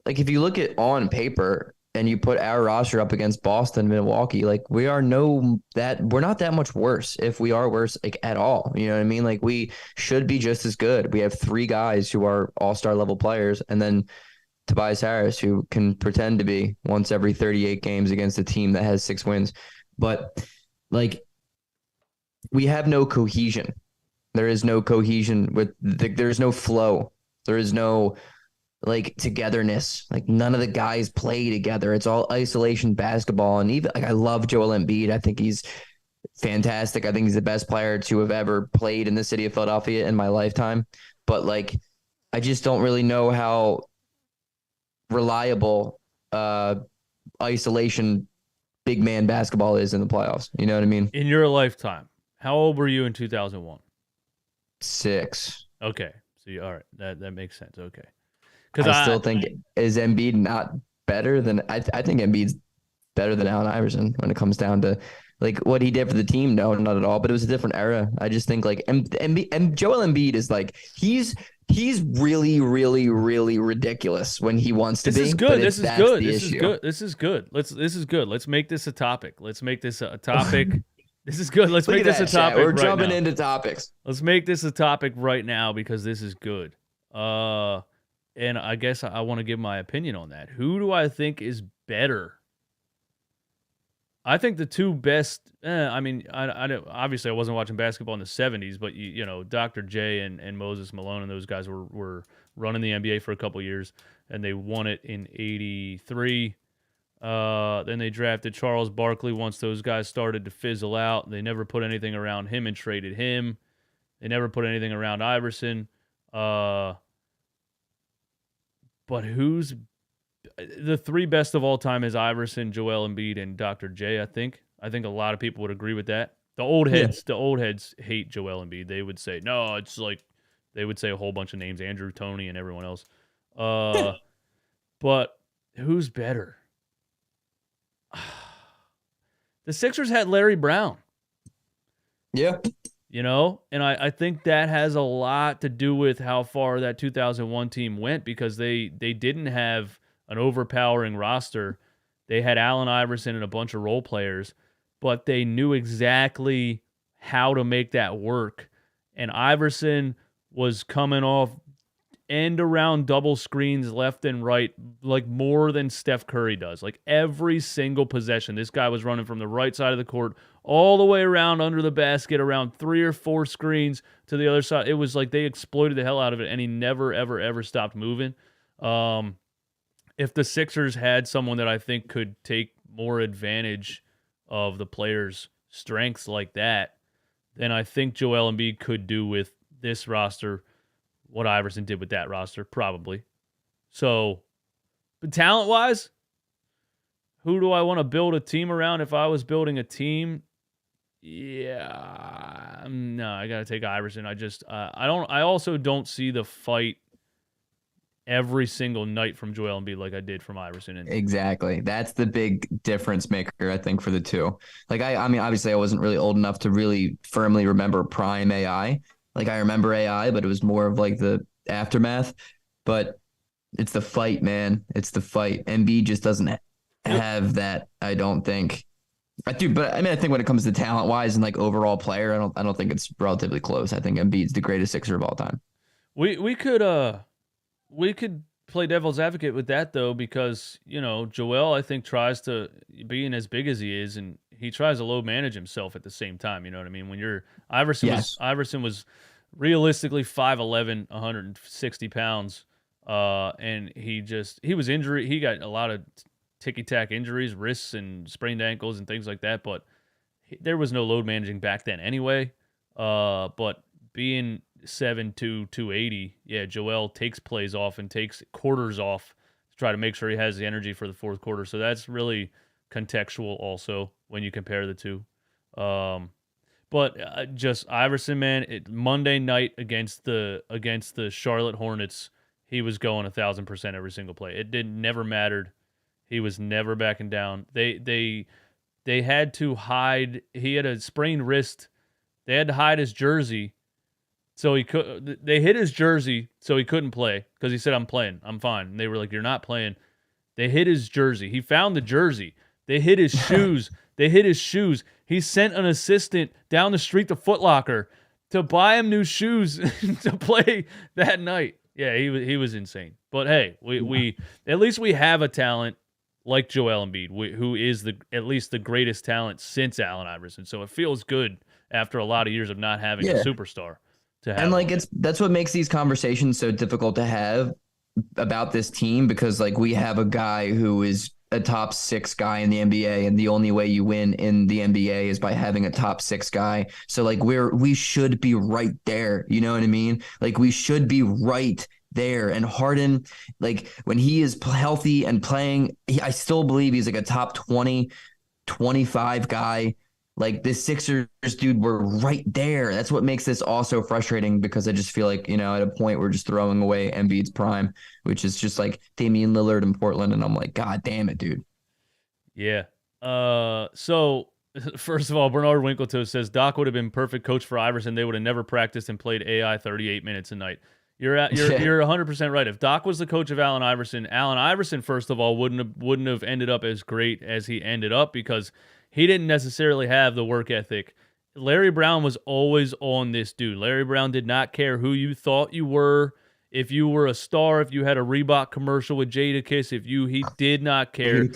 like if you look at on paper and you put our roster up against Boston, Milwaukee, like we're not that much worse, if we are worse, like at all. You know what I mean? Like we should be just as good. We have 3 guys who are all-star level players, and then Tobias Harris, who can pretend to be once every 38 games against a team that has 6 wins. But like we have no cohesion. There is no cohesion there's no flow. There is no like togetherness. Like none of the guys play together. It's all isolation basketball. And even like I love Joel Embiid. I think he's fantastic. I think he's the best player to have ever played in the city of Philadelphia in my lifetime. But like I just don't really know how reliable isolation big man basketball is in the playoffs. You know what I mean? In your lifetime, how old were you in 2001? 6. Okay. So all right. That makes sense. Okay. Because I still think, is Embiid not better than I think Embiid's better than Allen Iverson when it comes down to like what he did for the team. No, not at all. But it was a different era. I just think like and Joel Embiid is like he's really, really, really ridiculous when he wants to be. This is good. This is good. Let's make this a topic. This is good. Let's make this a topic. We're jumping into topics. Let's make this a topic right now because this is good. And I guess I want to give my opinion on that. Who do I think is better? I think the 2 best. I mean, I obviously I wasn't watching basketball in the 70s, but Dr. J and Moses Malone and those guys were running the NBA for a couple years, and they won it in '83. Then they drafted Charles Barkley once those guys started to fizzle out. They never put anything around him and traded him. They never put anything around Iverson. But who's the three best of all time is Iverson, Joel Embiid, and Dr. J, I think. I think a lot of people would agree with that. The old heads hate Joel Embiid. They would say, no, it's like they would say a whole bunch of names, Andrew, Tony, and everyone else. But who's better? The Sixers had Larry Brown. Yeah. You know, and I think that has a lot to do with how far that 2001 team went, because they didn't have an overpowering roster. They had Allen Iverson and a bunch of role players, but they knew exactly how to make that work. And Iverson was coming off end around double screens left and right, like more than Steph Curry does. Like every single possession, this guy was running from the right side of the court all the way around under the basket, around 3 or 4 screens to the other side. It was like they exploited the hell out of it, and he never, ever, ever stopped moving. If the Sixers had someone that I think could take more advantage of the players' strengths like that, then I think Joel Embiid could do with this roster what Iverson did with that roster, probably. So, but talent-wise, who do I want to build a team around if I was building a team? Yeah, no, I got to take Iverson. I also don't see the fight every single night from Joel Embiid like I did from Iverson. Exactly. That's the big difference maker, I think, for the two. Like, I mean, obviously I wasn't really old enough to really firmly remember prime AI. Like, I remember AI, but it was more of like the aftermath. But it's the fight, man. It's the fight. Embiid just doesn't have that, I don't think. I do, but I mean, I think when it comes to talent wise and like overall player, I don't think it's relatively close. I think Embiid's the greatest Sixer of all time. We could play devil's advocate with that though, because you know Joel I think tries to being as big as he is, and he tries to load manage himself at the same time. You know what I mean? When you're Iverson was realistically 5'11", 160 pounds, and he was injured. He got a lot of ticky-tack injuries, wrists and sprained ankles and things like that, but there was no load managing back then anyway. But being 7'2", 280, yeah, Joel takes plays off and takes quarters off to try to make sure he has the energy for the fourth quarter. So that's really contextual also when you compare the two. But just Iverson, man, Monday night against the Charlotte Hornets, he was going 1,000% every single play. It never mattered. He was never backing down. They had to hide. He had a sprained wrist. They had to hide his jersey, so he could. They hid his jersey so he couldn't play because he said, "I'm playing. I'm fine." And they were like, "You're not playing." They hid his jersey. He found the jersey. They hid his shoes. They hid his shoes. He sent an assistant down the street to Foot Locker to buy him new shoes to play that night. Yeah, he was insane. But hey, we at least we have a talent like Joel Embiid, who is at least the greatest talent since Allen Iverson. So it feels good after a lot of years of not having a superstar to have. And like that's what makes these conversations so difficult to have about this team, because like we have a guy who is a top 6 guy in the NBA, and the only way you win in the NBA is by having a top 6 guy. So like we should be right there. You know what I mean? Like we should be right there. And Harden, like when he is healthy and playing, I still believe he's like a top 20, 25 guy. Like the Sixers, dude, we're right there. That's what makes this also frustrating, because I just feel like, you know, at a point we're just throwing away Embiid's prime, which is just like Damian Lillard in Portland. And I'm like, God damn it, dude. Yeah. So first of all, Bernard Winkleto says Doc would have been perfect coach for Iverson. They would have never practiced and played AI 38 minutes a night. You're 100% right. If Doc was the coach of Allen Iverson, first of all, wouldn't have ended up as great as he ended up, because he didn't necessarily have the work ethic. Larry Brown was always on this dude. Larry Brown did not care who you thought you were. If you were a star, if you had a Reebok commercial with Jadakiss, he did not care.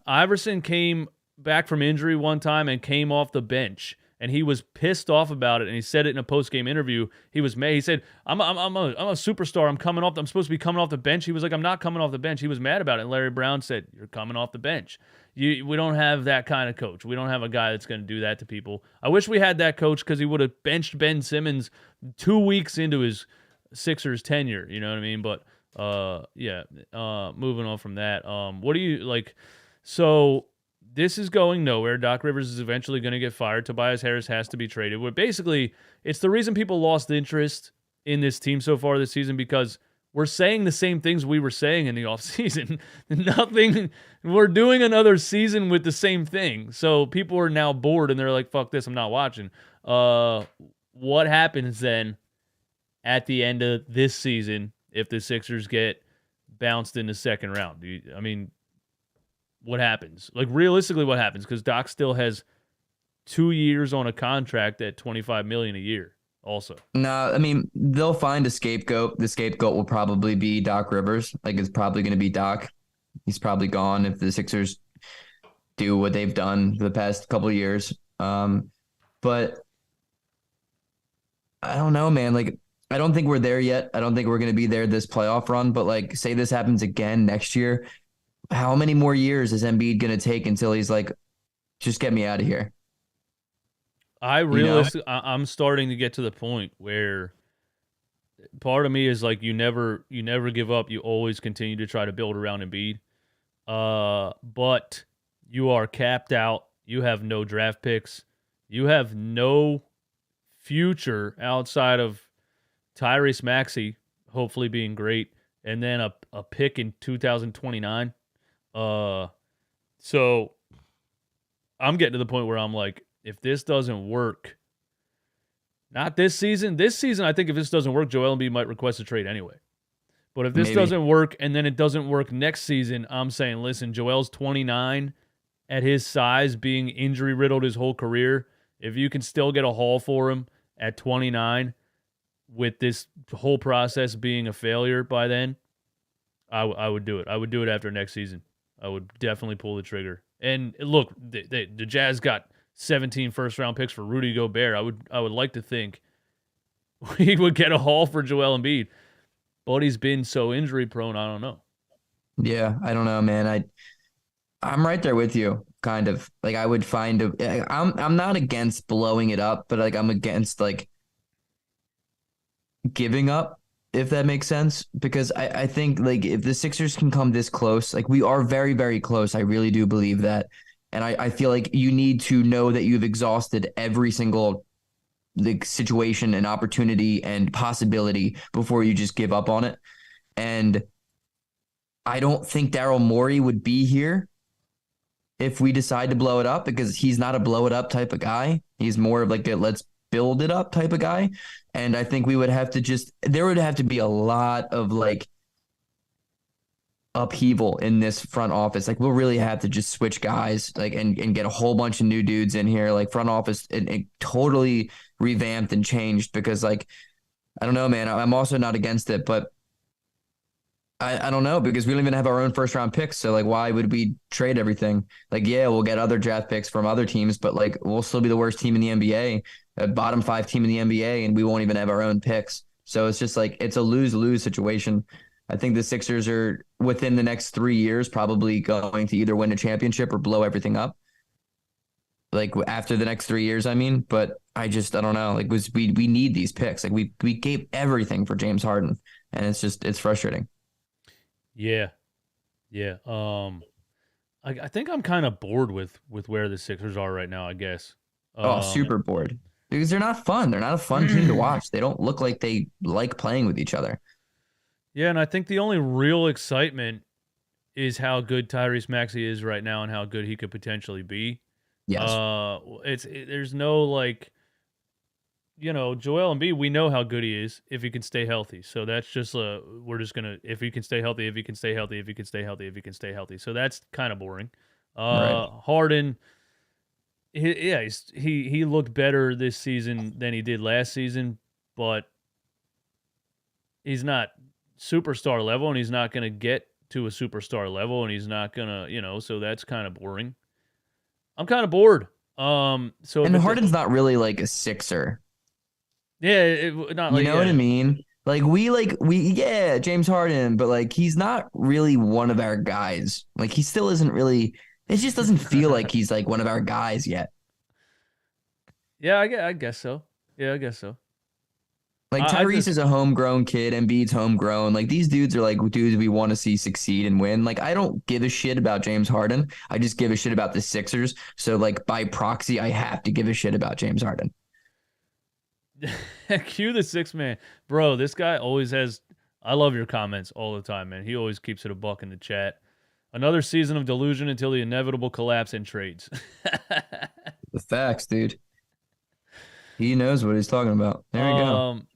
Iverson came back from injury one time and came off the bench and he was pissed off about it. And he said it in a post game interview. He was mad. He said, "I'm a superstar. I'm supposed to be coming off the bench." He was like, "I'm not coming off the bench." He was mad about it. And Larry Brown said, "You're coming off the bench. We don't have that kind of coach. We don't have a guy that's going to do that to people." I wish we had that coach because he would have benched Ben Simmons 2 weeks into his Sixers tenure. You know what I mean? But moving on from that. What do you like? So this is going nowhere. Doc Rivers is eventually going to get fired. Tobias Harris has to be traded. But basically, it's the reason people lost interest in this team so far this season because we're saying the same things we were saying in the offseason. Nothing. We're doing another season with the same thing. So people are now bored and they're like, fuck this, I'm not watching. What happens then at the end of this season if the Sixers get bounced in the second round? What happens? Like, realistically, what happens? Because Doc still has 2 years on a contract at $25 million a year also. No, I mean, they'll find a scapegoat. The scapegoat will probably be Doc Rivers. Like, it's probably going to be Doc. He's probably gone if the Sixers do what they've done for the past couple of years. But I don't know, man. Like, I don't think we're there yet. I don't think we're going to be there this playoff run. But, like, say this happens again next year. How many more years is Embiid going to take until he's like, just get me out of here? I'm starting to get to the point where part of me is like, you never give up. You always continue to try to build around Embiid. But you are capped out. You have no draft picks. You have no future outside of Tyrese Maxey, hopefully being great, and then a pick in 2029. So I'm getting to the point where I'm like, if this doesn't work, not this season. This season, I think if this doesn't work, Joel Embiid might request a trade anyway. But if this doesn't work and then it doesn't work next season, I'm saying, listen, Joel's 29 at his size, being injury riddled his whole career. If you can still get a haul for him at 29 with this whole process being a failure by then, I would do it. I would do it after next season. I would definitely pull the trigger. And look, the Jazz got 17 first-round picks for Rudy Gobert. I would like to think we would get a haul for Joel Embiid. But he's been so injury-prone, I don't know. Yeah, I don't know, man. I'm right there with you, kind of. Like, I would I'm not against blowing it up, but like I'm against like giving up, if that makes sense. Because I think like if the Sixers can come this close, like we are very, very close. I really do believe that. And I feel like you need to know that you've exhausted every single like situation and opportunity and possibility before you just give up on it. And I don't think Daryl Morey would be here if we decide to blow it up, because he's not a blow it up type of guy. He's more of like a let's build it up type of guy. And I think there would have to be a lot of like upheaval in this front office. Like, we'll really have to just switch guys, like, and get a whole bunch of new dudes in here, like front office and totally revamped and changed, because like, I don't know, man, I'm also not against it, but I don't know, because we don't even have our own first round picks. So like, why would we trade everything? Like, yeah, we'll get other draft picks from other teams, but like, we'll still be the worst team in the NBA, a bottom 5 team in the NBA, and we won't even have our own picks. So it's just like, it's a lose-lose situation. I think the Sixers are within the next 3 years probably going to either win a championship or blow everything up. Like after the next 3 years, I mean, but I don't know. Like, we need these picks. Like we gave everything for James Harden, and it's frustrating. Yeah. I think I'm kind of bored with where the Sixers are right now, I guess. Super bored, because they're not fun. They're not a fun team to watch. They don't look like they like playing with each other. Yeah, and I think the only real excitement is how good Tyrese Maxey is right now and how good he could potentially be. Yes. There's no like, Joel Embiid, we know how good he is if he can stay healthy. So that's just we're just gonna, if he can stay healthy, if he can stay healthy, if he can stay healthy, if he can stay healthy. So that's kind of boring. Right. Harden, he looked better this season than he did last season, but he's not superstar level, and he's not going to get to a superstar level, and he's not going to, so that's kind of boring. I'm kind of bored. So And if it's Harden's not really like a sixer. yeah, not You like know what I yeah. mean? Yeah, James Harden, but like he's not really one of our guys. Like he still isn't really. It just doesn't feel like he's like one of our guys yet. Yeah, I guess so. Yeah, I guess so. Like I Tyrese just is a homegrown kid, Embiid's homegrown. Like these dudes are like dudes we want to see succeed and win. Like I don't give a shit about James Harden. I just give a shit about the Sixers. So like by proxy, I have to give a shit about James Harden. cue the six man, bro. This guy always has. I love your comments all the time, man. He always keeps it a buck in the chat. Another season of delusion until the inevitable collapse in trades. The facts, dude. He knows what he's talking about. There you go. um,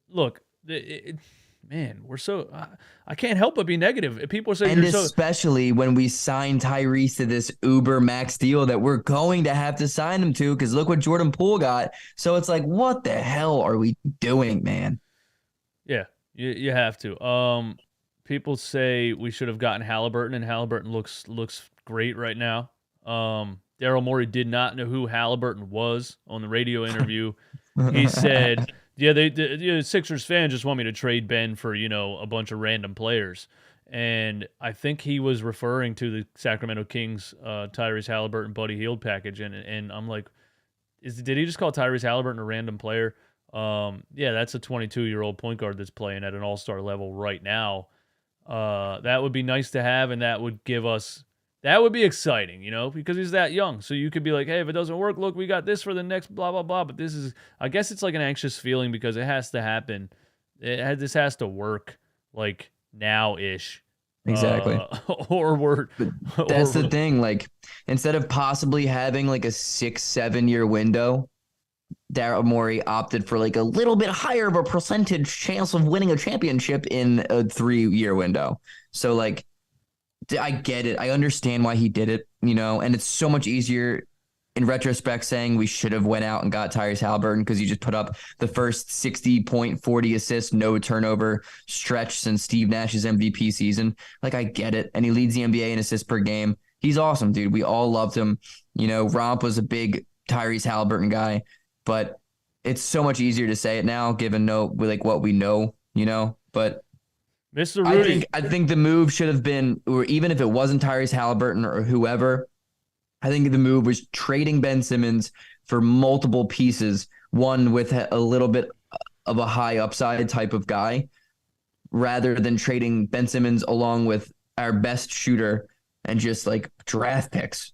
look, man, we're so. I can't help but be negative. People say And you're so. especially when we sign Tyrese to this Uber max deal that we're going to have to sign him to, because look what Jordan Poole got. So it's like, what the hell are we doing, man? Yeah, you have to. People say we should have gotten Halliburton, and Halliburton looks great right now. Daryl Morey did not know who Halliburton was on the radio interview. He said, "Yeah, the Sixers fans just want me to trade Ben for a bunch of random players." And I think he was referring to the Sacramento Kings Tyrese Halliburton Buddy Hield package, and I'm like, did he just call Tyrese Halliburton a random player? Yeah, that's a 22-year-old point guard that's playing at an all-star level right now. That would be nice to have, and that would be exciting, because he's that young. So you could be like, hey, if it doesn't work, look, we got this for the next blah, blah, blah. But I guess it's like an anxious feeling because it has to happen. This has to work like now-ish. Exactly. Or we're, But that's the thing. Like, instead of possibly having like a 6-7 year window, Daryl Morey opted for like a little bit higher of a percentage chance of winning a championship in a 3-year window. So like, I get it. I understand why he did it, and it's so much easier in retrospect saying we should have went out and got Tyrese Halliburton because he just put up the first 60.40 assists, no turnover stretch since Steve Nash's MVP season. Like, I get it. And he leads the NBA in assists per game. He's awesome, dude. We all loved him. Romp was a big Tyrese Halliburton guy, but it's so much easier to say it now given what we know, but Mr. Rudy. I think the move should have been, or even if it wasn't Tyrese Halliburton or whoever, I think the move was trading Ben Simmons for multiple pieces, one with a little bit of a high upside type of guy, rather than trading Ben Simmons along with our best shooter and just like draft picks,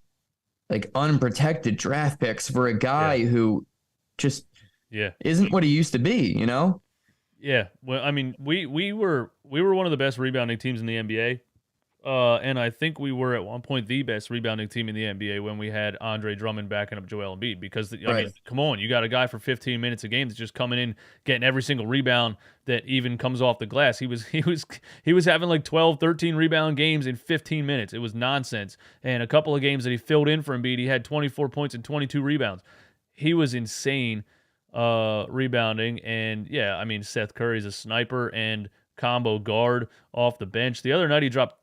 like unprotected draft picks for a guy who just isn't what he used to be, Yeah, well, I mean, we were one of the best rebounding teams in the NBA, and I think we were at one point the best rebounding team in the NBA when we had Andre Drummond backing up Joel Embiid. Because I mean, come on, you got a guy for 15 minutes a game that's just coming in, getting every single rebound that even comes off the glass. He was having like 12, 13 rebound games in 15 minutes. It was nonsense. And a couple of games that he filled in for Embiid, he had 24 points and 22 rebounds. He was insane. Rebounding, and yeah, I mean, Seth Curry's a sniper and combo guard off the bench. The other night he dropped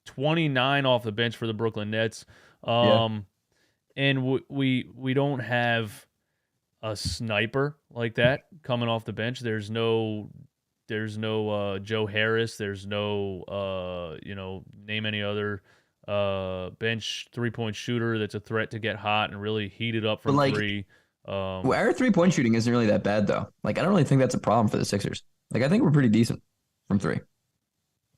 29 off the bench for the Brooklyn Nets. And we don't have a sniper like that coming off the bench. There's no Joe Harris. There's no name any other bench 3-point shooter that's a threat to get hot and really heat it up from three. Our 3-point shooting isn't really that bad though. Like, I don't really think that's a problem for the Sixers. Like, I think we're pretty decent from three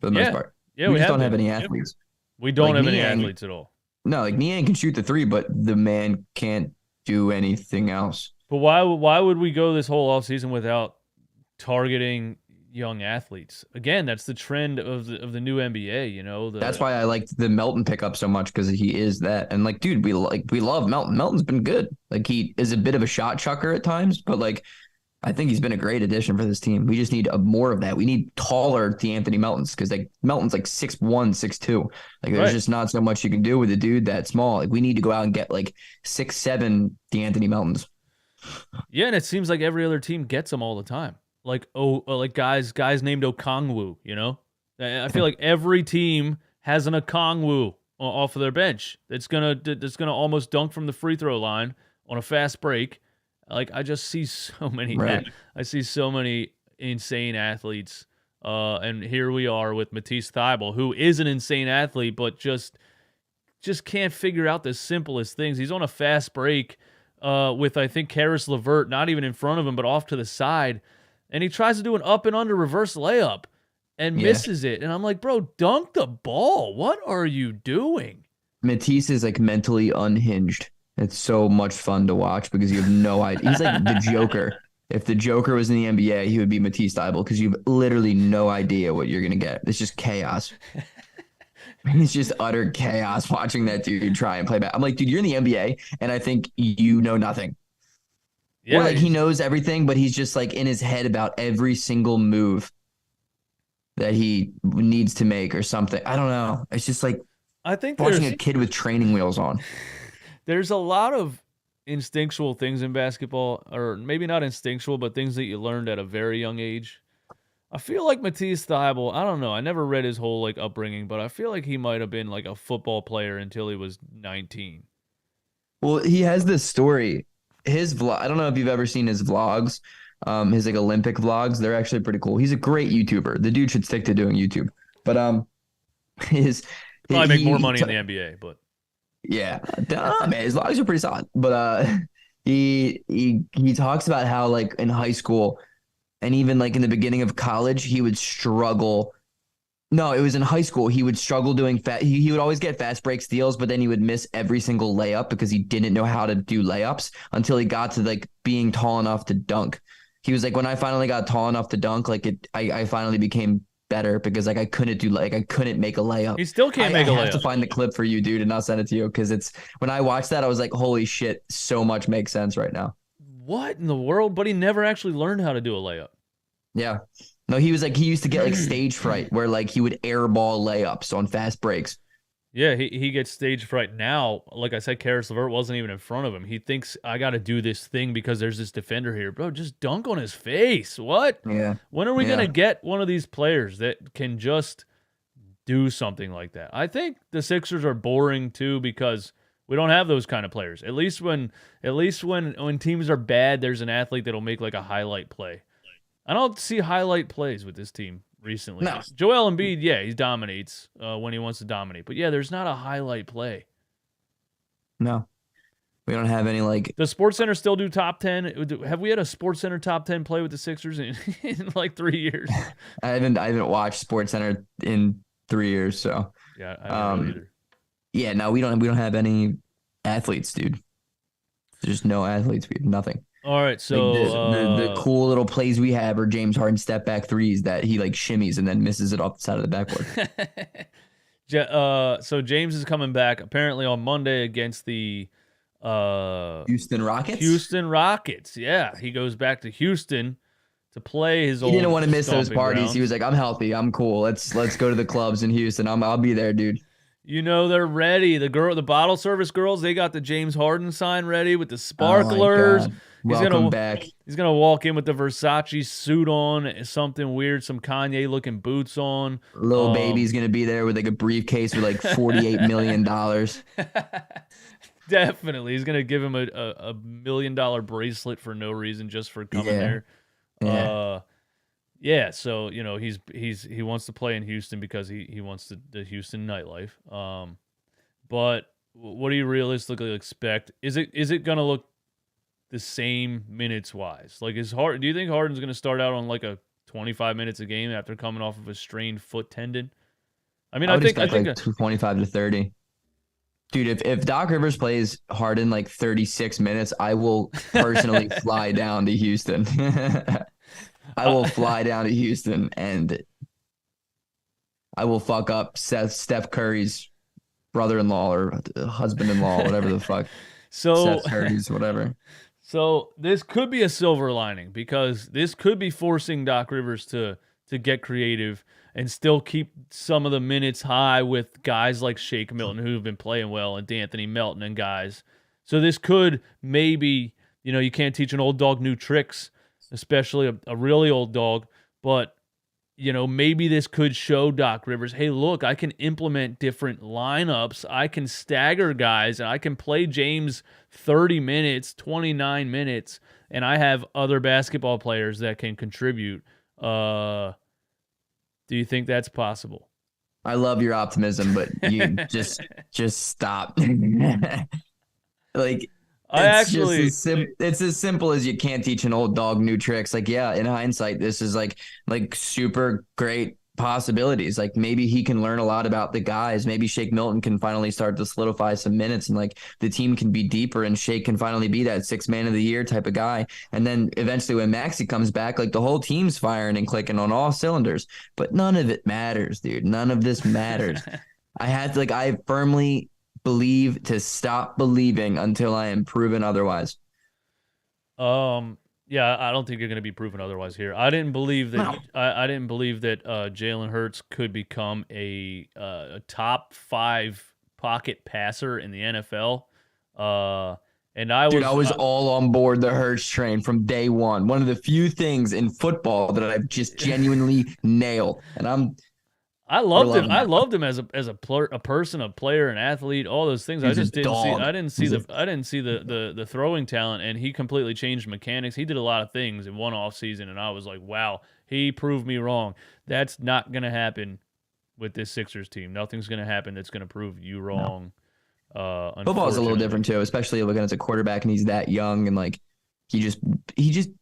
for the most part. Yeah, we just don't have any athletes. We don't have any athletes at all. No, like Niang can shoot the three, but the man can't do anything else. But why would we go this whole offseason without targeting young athletes? Again, that's the trend of the new NBA, That's why I liked the Melton pickup so much, because he is that. And like, dude, we love Melton. Melton's been good. Like, he is a bit of a shot chucker at times, but like, I think he's been a great addition for this team. We just need more of that. We need taller DeAnthony Meltons, because like Melton's like 6'1", 6'2". Like, there's just not so much you can do with a dude that small. Like, we need to go out and get like 6'7" DeAnthony Meltons. Yeah, and it seems like every other team gets them all the time. Like guys named Okongwu, I feel like every team has an Okongwu off of their bench that's gonna almost dunk from the free throw line on a fast break. Like I just see so many, Right. I see so many insane athletes. And here we are with Matisse Thybulle, who is an insane athlete, but just can't figure out the simplest things. He's on a fast break with I think Karis LeVert not even in front of him, but off to the side, and he tries to do an up and under reverse layup and misses it. And I'm like, bro, dunk the ball. What are you doing? Matisse is like mentally unhinged. It's so much fun to watch because you have no idea. He's like the Joker. If the Joker was in the NBA, he would be Matisse Thybulle because you have literally no idea what you're gonna get. It's just chaos. It's just utter chaos watching that dude try and play back. I'm like, dude, you're in the NBA, and I think you know nothing. Yeah, or like he knows everything, but he's just like in his head about every single move that he needs to make or something. I don't know. It's just like I think watching a kid with training wheels on. There's a lot of instinctual things in basketball, or maybe not instinctual, but things that you learned at a very young age. I feel like Matisse Thybulle, I don't know. I never read his whole like upbringing, but I feel like he might have been like a football player until he was 19. Well, he has this story. His vlog. I don't know if you've ever seen his vlogs. His like Olympic vlogs. They're actually pretty cool. He's a great YouTuber. The dude should stick to doing YouTube. But his probably make more money in the NBA, but yeah, man, his vlogs are pretty solid. But he talks about how like in high school and even like in the beginning of college, he would struggle. No, it was in high school. He would struggle doing he would always get fast break steals, but then he would miss every single layup because he didn't know how to do layups until he got to like being tall enough to dunk. He was like, when I finally got tall enough to dunk, like I finally became better because like I couldn't make a layup. He still can't make a layup. I have to find the clip for you, dude, and I'll send it to you because it's when I watched that, I was like, holy shit, so much makes sense right now. What in the world? But he never actually learned how to do a layup. Yeah. No, he was like, he used to get like stage fright where like he would airball layups on fast breaks. Yeah, he gets stage fright now. Like I said, Karis LeVert wasn't even in front of him. He thinks, I got to do this thing because there's this defender here. Bro, just dunk on his face. What? Yeah. When are we going to get one of these players that can just do something like that? I think the Sixers are boring too because we don't have those kind of players. At least when teams are bad, there's an athlete that'll make like a highlight play. I don't see highlight plays with this team recently. No. Joel Embiid, yeah, he dominates when he wants to dominate. But yeah, there's not a highlight play. No. We don't have any like... Does SportsCenter still do top 10? Have we had a SportsCenter top 10 play with the Sixers in like 3 years? I haven't watched SportsCenter in 3 years, so... Yeah, I haven't either. Yeah, no, we don't have any athletes, dude. There's no athletes. We have nothing. All right, so like the cool little plays we have are James Harden step back threes that he like shimmies and then misses it off the side of the backboard. So James is coming back apparently on Monday against the Houston Rockets. Houston Rockets, yeah, he goes back to Houston to play his. He didn't want to miss those parties. Grounds. He was like, "I'm healthy, I'm cool. Let's go to the clubs in Houston. I'll be there, dude." You know they're ready. The bottle service girls, they got the James Harden sign ready with the sparklers. Welcome back. He's gonna walk in with the Versace suit on, something weird, some Kanye looking boots on. Lil Baby's gonna be there with like a briefcase with like $48 million. Definitely, he's gonna give him a $1 million bracelet for no reason, just for coming there. Yeah. So you know he wants to play in Houston because he wants the Houston nightlife. But what do you realistically expect? Is it gonna look the same minutes wise? Like do you think Harden's gonna start out on like a 25 minutes a game after coming off of a strained foot tendon? I mean, I think like 25 to 30. Dude, if Doc Rivers plays Harden like 36 minutes, I will personally fly down to Houston. I will fly down to Houston and I will fuck up Steph Curry's brother-in-law or husband-in-law, whatever the fuck. Steph Curry's whatever. So this could be a silver lining because this could be forcing Doc Rivers to get creative and still keep some of the minutes high with guys like Shake Milton who've been playing well and D'Anthony Melton and guys. So this could maybe, you can't teach an old dog new tricks, especially a really old dog, but maybe this could show Doc Rivers, hey, look, I can implement different lineups. I can stagger guys, and I can play James 30 minutes, 29 minutes, and I have other basketball players that can contribute. Do you think that's possible? I love your optimism, but you just stop. Like it's as simple as you can't teach an old dog new tricks. Like, yeah, in hindsight, this is like super great possibilities. Like maybe he can learn a lot about the guys. Maybe Shake Milton can finally start to solidify some minutes, and like the team can be deeper, and Shake can finally be that 6th man of the year type of guy. And then eventually when Maxey comes back, like the whole team's firing and clicking on all cylinders. But none of it matters, dude. None of this matters. I firmly believe to stop believing until I am proven otherwise. Yeah, I don't think you're going to be proven otherwise here. I didn't believe that. No. I didn't believe that Jalen Hurts could become a top 5 pocket passer in the NFL. And I was all on board the Hurts train from day one. One of the few things in football that I've just genuinely nailed, and I loved him. I loved him as a person, a player, an athlete, all those things. I just didn't see. I didn't see the throwing talent, and he completely changed mechanics. He did a lot of things in one off season, and I was like, wow, he proved me wrong. That's not going to happen with this Sixers team. Nothing's going to happen that's going to prove you wrong. No. Football is a little different too, especially looking as a quarterback, and he's that young, and like he just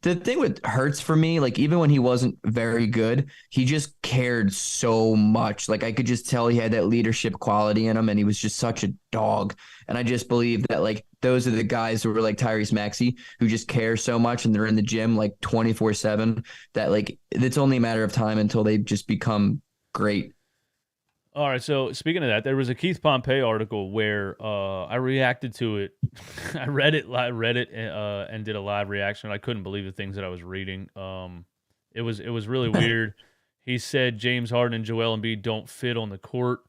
the thing with Hurts for me, like even when he wasn't very good, he just cared so much. Like I could just tell he had that leadership quality in him, and he was just such a dog. And I just believe that like those are the guys who were like Tyrese Maxey, who just care so much, and they're in the gym like 24/7, that like it's only a matter of time until they just become great. All right, so speaking of that, there was a Keith Pompey article where I reacted to it. I read it and did a live reaction. I couldn't believe the things that I was reading. It was really weird. He said James Harden and Joel Embiid don't fit on the court.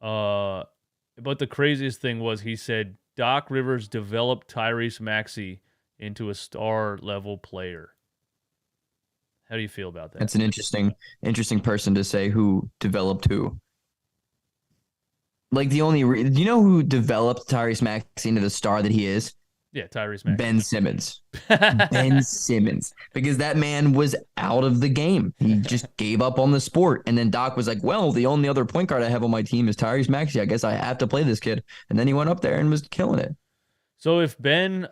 But the craziest thing was he said Doc Rivers developed Tyrese Maxey into a star-level player. How do you feel about that? That's an interesting person to say who developed who. Like do you know who developed Tyrese Maxey into the star that he is? Yeah, Tyrese Maxey. Ben Simmons. Ben Simmons. Because that man was out of the game. He just gave up on the sport. And then Doc was like, well, the only other point guard I have on my team is Tyrese Maxey. I guess I have to play this kid. And then he went up there and was killing it. So if Ben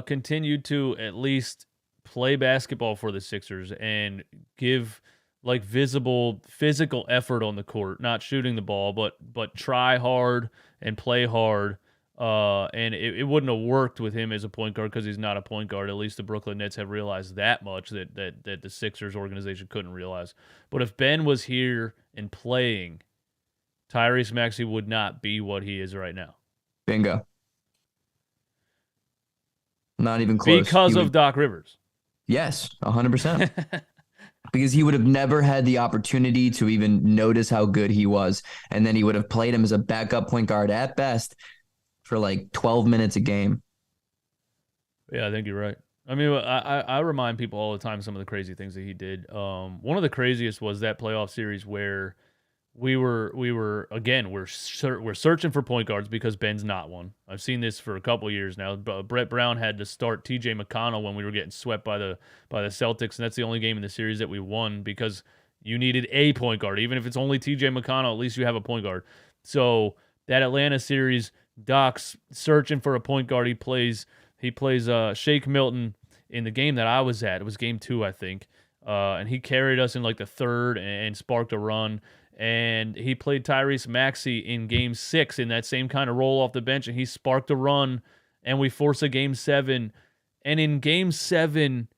continued to at least play basketball for the Sixers and give like visible physical effort on the court, not shooting the ball, but try hard and play hard. And it wouldn't have worked with him as a point guard because he's not a point guard. At least the Brooklyn Nets have realized that much that the Sixers organization couldn't realize. But if Ben was here and playing, Tyrese Maxey would not be what he is right now. Bingo. Not even close. Because of Doc Rivers. Yes, 100%. Because he would have never had the opportunity to even notice how good he was. And then he would have played him as a backup point guard at best for like 12 minutes a game. Yeah, I think you're right. I mean, I remind people all the time some of the crazy things that he did. One of the craziest was that playoff series where we're searching for point guards because Ben's not one. I've seen this for a couple years now. Brett Brown had to start T.J. McConnell when we were getting swept by the Celtics, and that's the only game in the series that we won because you needed a point guard. Even if it's only T.J. McConnell, at least you have a point guard. So that Atlanta series, Doc's searching for a point guard. He plays Shake Milton in the game that I was at. It was game 2, I think, and he carried us in like the third and sparked a run. And he played Tyrese Maxey in game 6 in that same kind of role off the bench, and he sparked a run, and we force a game 7. And in game 7,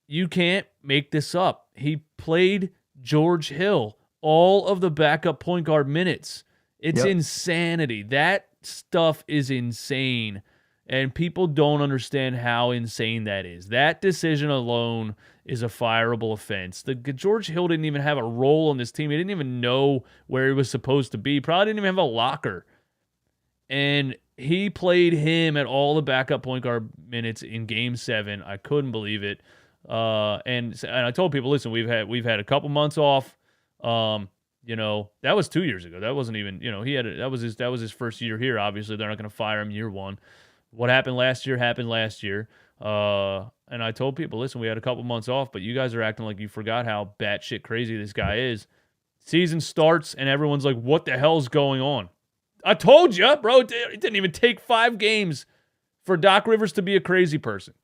you can't make this up. He played George Hill all of the backup point guard minutes. It's insanity. That stuff is insane, and people don't understand how insane that is. That decision alone is a fireable offense. The George Hill didn't even have a role on this team. He didn't even know where he was supposed to be. Probably didn't even have a locker. And he played him at all the backup point guard minutes in game 7. I couldn't believe it. And I told people, listen, we've had a couple months off. That was 2 years ago. That wasn't even, that was his first year here. Obviously, they're not going to fire him year one. What happened last year happened last year. And I told people, listen, we had a couple months off, but you guys are acting like you forgot how batshit crazy this guy is. Season starts, and everyone's like, what the hell's going on? I told you, bro. It didn't even take 5 games for Doc Rivers to be a crazy person.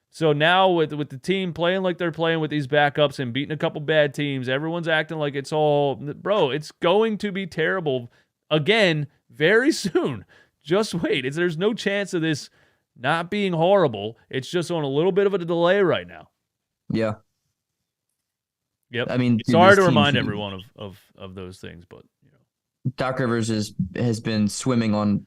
So now with the team playing like they're playing with these backups and beating a couple bad teams, everyone's acting like it's all, bro, it's going to be terrible again very soon. Just wait. There's no chance of this not being horrible. It's just on a little bit of a delay right now. Yeah. Yep. I mean, sorry to remind everyone of those things, but Doc Rivers has been swimming on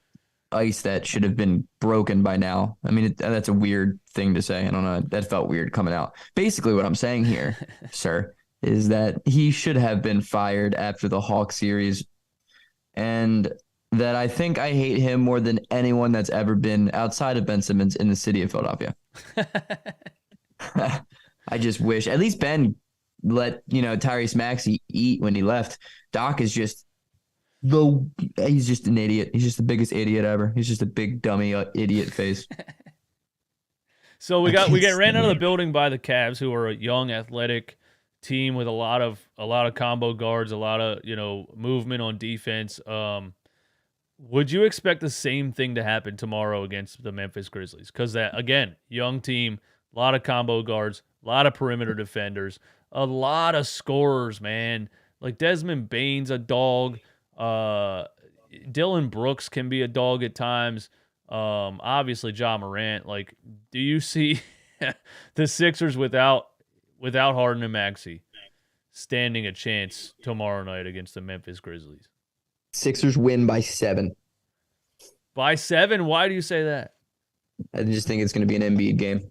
ice that should have been broken by now. I mean, that's a weird thing to say. I don't know. That felt weird coming out. Basically, what I'm saying here, sir, is that he should have been fired after the Hawks series, and that I think I hate him more than anyone that's ever been outside of Ben Simmons in the city of Philadelphia. I just wish at least Ben let Tyrese Maxey eat when he left. Doc is just he's just an idiot. He's just the biggest idiot ever. He's just a big dummy idiot face. So we get ran out of the building by the Cavs, who are a young, athletic team with a lot of combo guards, a lot of movement on defense. Would you expect the same thing to happen tomorrow against the Memphis Grizzlies? Because that, again, young team, a lot of combo guards, a lot of perimeter defenders, a lot of scorers, man. Like Desmond Bane's a dog. Dylan Brooks can be a dog at times. Obviously Ja Morant. Like, do you see the Sixers without Harden and Maxey standing a chance tomorrow night against the Memphis Grizzlies? Sixers win by 7. By 7? Why do you say that? I just think it's going to be an Embiid game.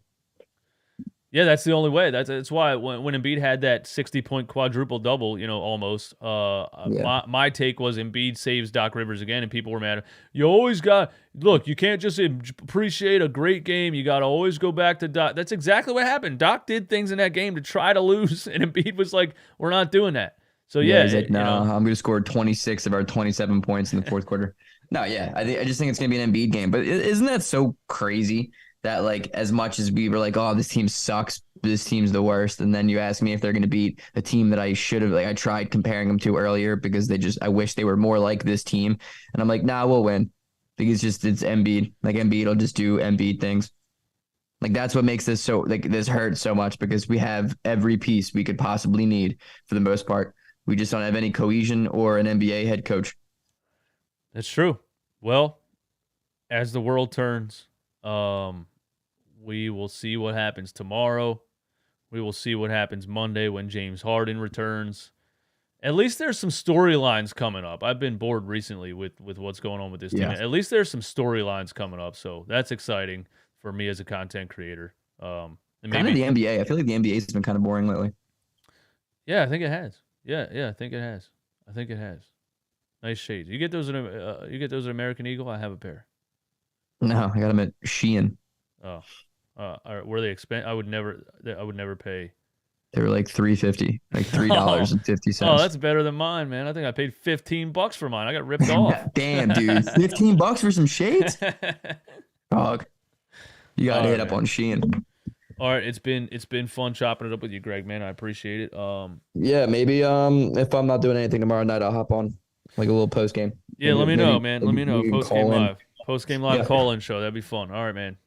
Yeah, that's the only way. That's why when Embiid had that 60-point quadruple-double, almost, my take was Embiid saves Doc Rivers again, and people were mad. You always look, you can't just appreciate a great game. You got to always go back to Doc. That's exactly what happened. Doc did things in that game to try to lose, and Embiid was like, we're not doing that. So, yeah. He's like, no, I'm going to score 26 of our 27 points in the fourth quarter. No, yeah, I just think it's going to be an Embiid game. But isn't that so crazy? That like as much as we were like, oh, this team sucks, this team's the worst, and then you ask me if they're going to beat a team that I should have, like I tried comparing them to earlier because I wish they were more like this team, and I'm like, nah, we'll win because it's Embiid. Like Embiid will just do Embiid things. Like that's what makes this so like this hurt so much because we have every piece we could possibly need for the most part. We just don't have any cohesion or an NBA head coach. That's true. Well, as the world turns, we will see what happens tomorrow. We will see what happens Monday when James Harden returns. At least there's some storylines coming up. I've been bored recently with what's going on with this team. At least there's some storylines coming up, so that's exciting for me as a content creator. And kind of the NBA. I feel like the NBA has been kind of boring lately. Yeah, I think it has. Yeah, I think it has. Nice shades. You get those at American Eagle? I have a pair. No, I got them at Shein. Oh. Were they expensive? I would never pay. They were like $3.50, like $3.50. Oh, that's better than mine, man. I think I paid $15 for mine. I got ripped off. Damn, dude, $15 for some shades? Dog, you gotta hit up on Shein. All right, it's been fun chopping it up with you, Greg. Man, I appreciate it. Yeah, maybe if I'm not doing anything tomorrow night, I'll hop on like a little post game. Yeah, let me know, man. Let me know. Post game live call-in show. That'd be fun. All right, man.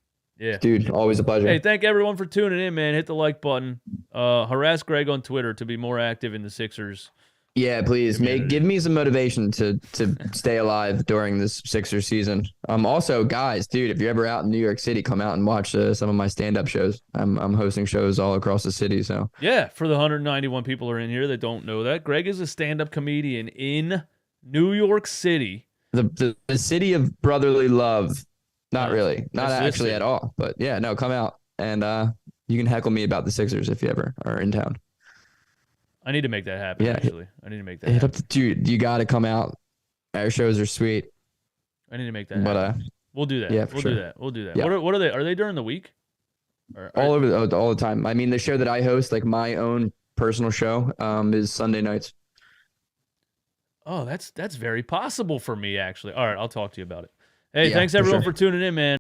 Yeah. Dude, always a pleasure. Hey, thank everyone for tuning in, man. Hit the like button. Harass Greg on Twitter to be more active in the Sixers. Yeah, please. Give me some motivation to stay alive during this Sixers season. Also, guys, dude, if you're ever out in New York City, come out and watch some of my stand-up shows. I'm hosting shows all across the city. So yeah, for the 191 people are in here that don't know that, Greg is a stand-up comedian in New York City. The city of brotherly love. Not really. Not actually at all. But yeah, no, come out and you can heckle me about the Sixers if you ever are in town. I need to make that happen, actually. I need to make that happen. Dude, you got to come out. Our shows are sweet. I need to make that happen. We'll do that. Yeah, We'll do that. Yeah. What are they? Are they during the week? All the time. I mean, the show that I host, like my own personal show, is Sunday nights. Oh, that's very possible for me, actually. All right, I'll talk to you about it. Hey, Yeah, thanks for everyone sure. for tuning in, man.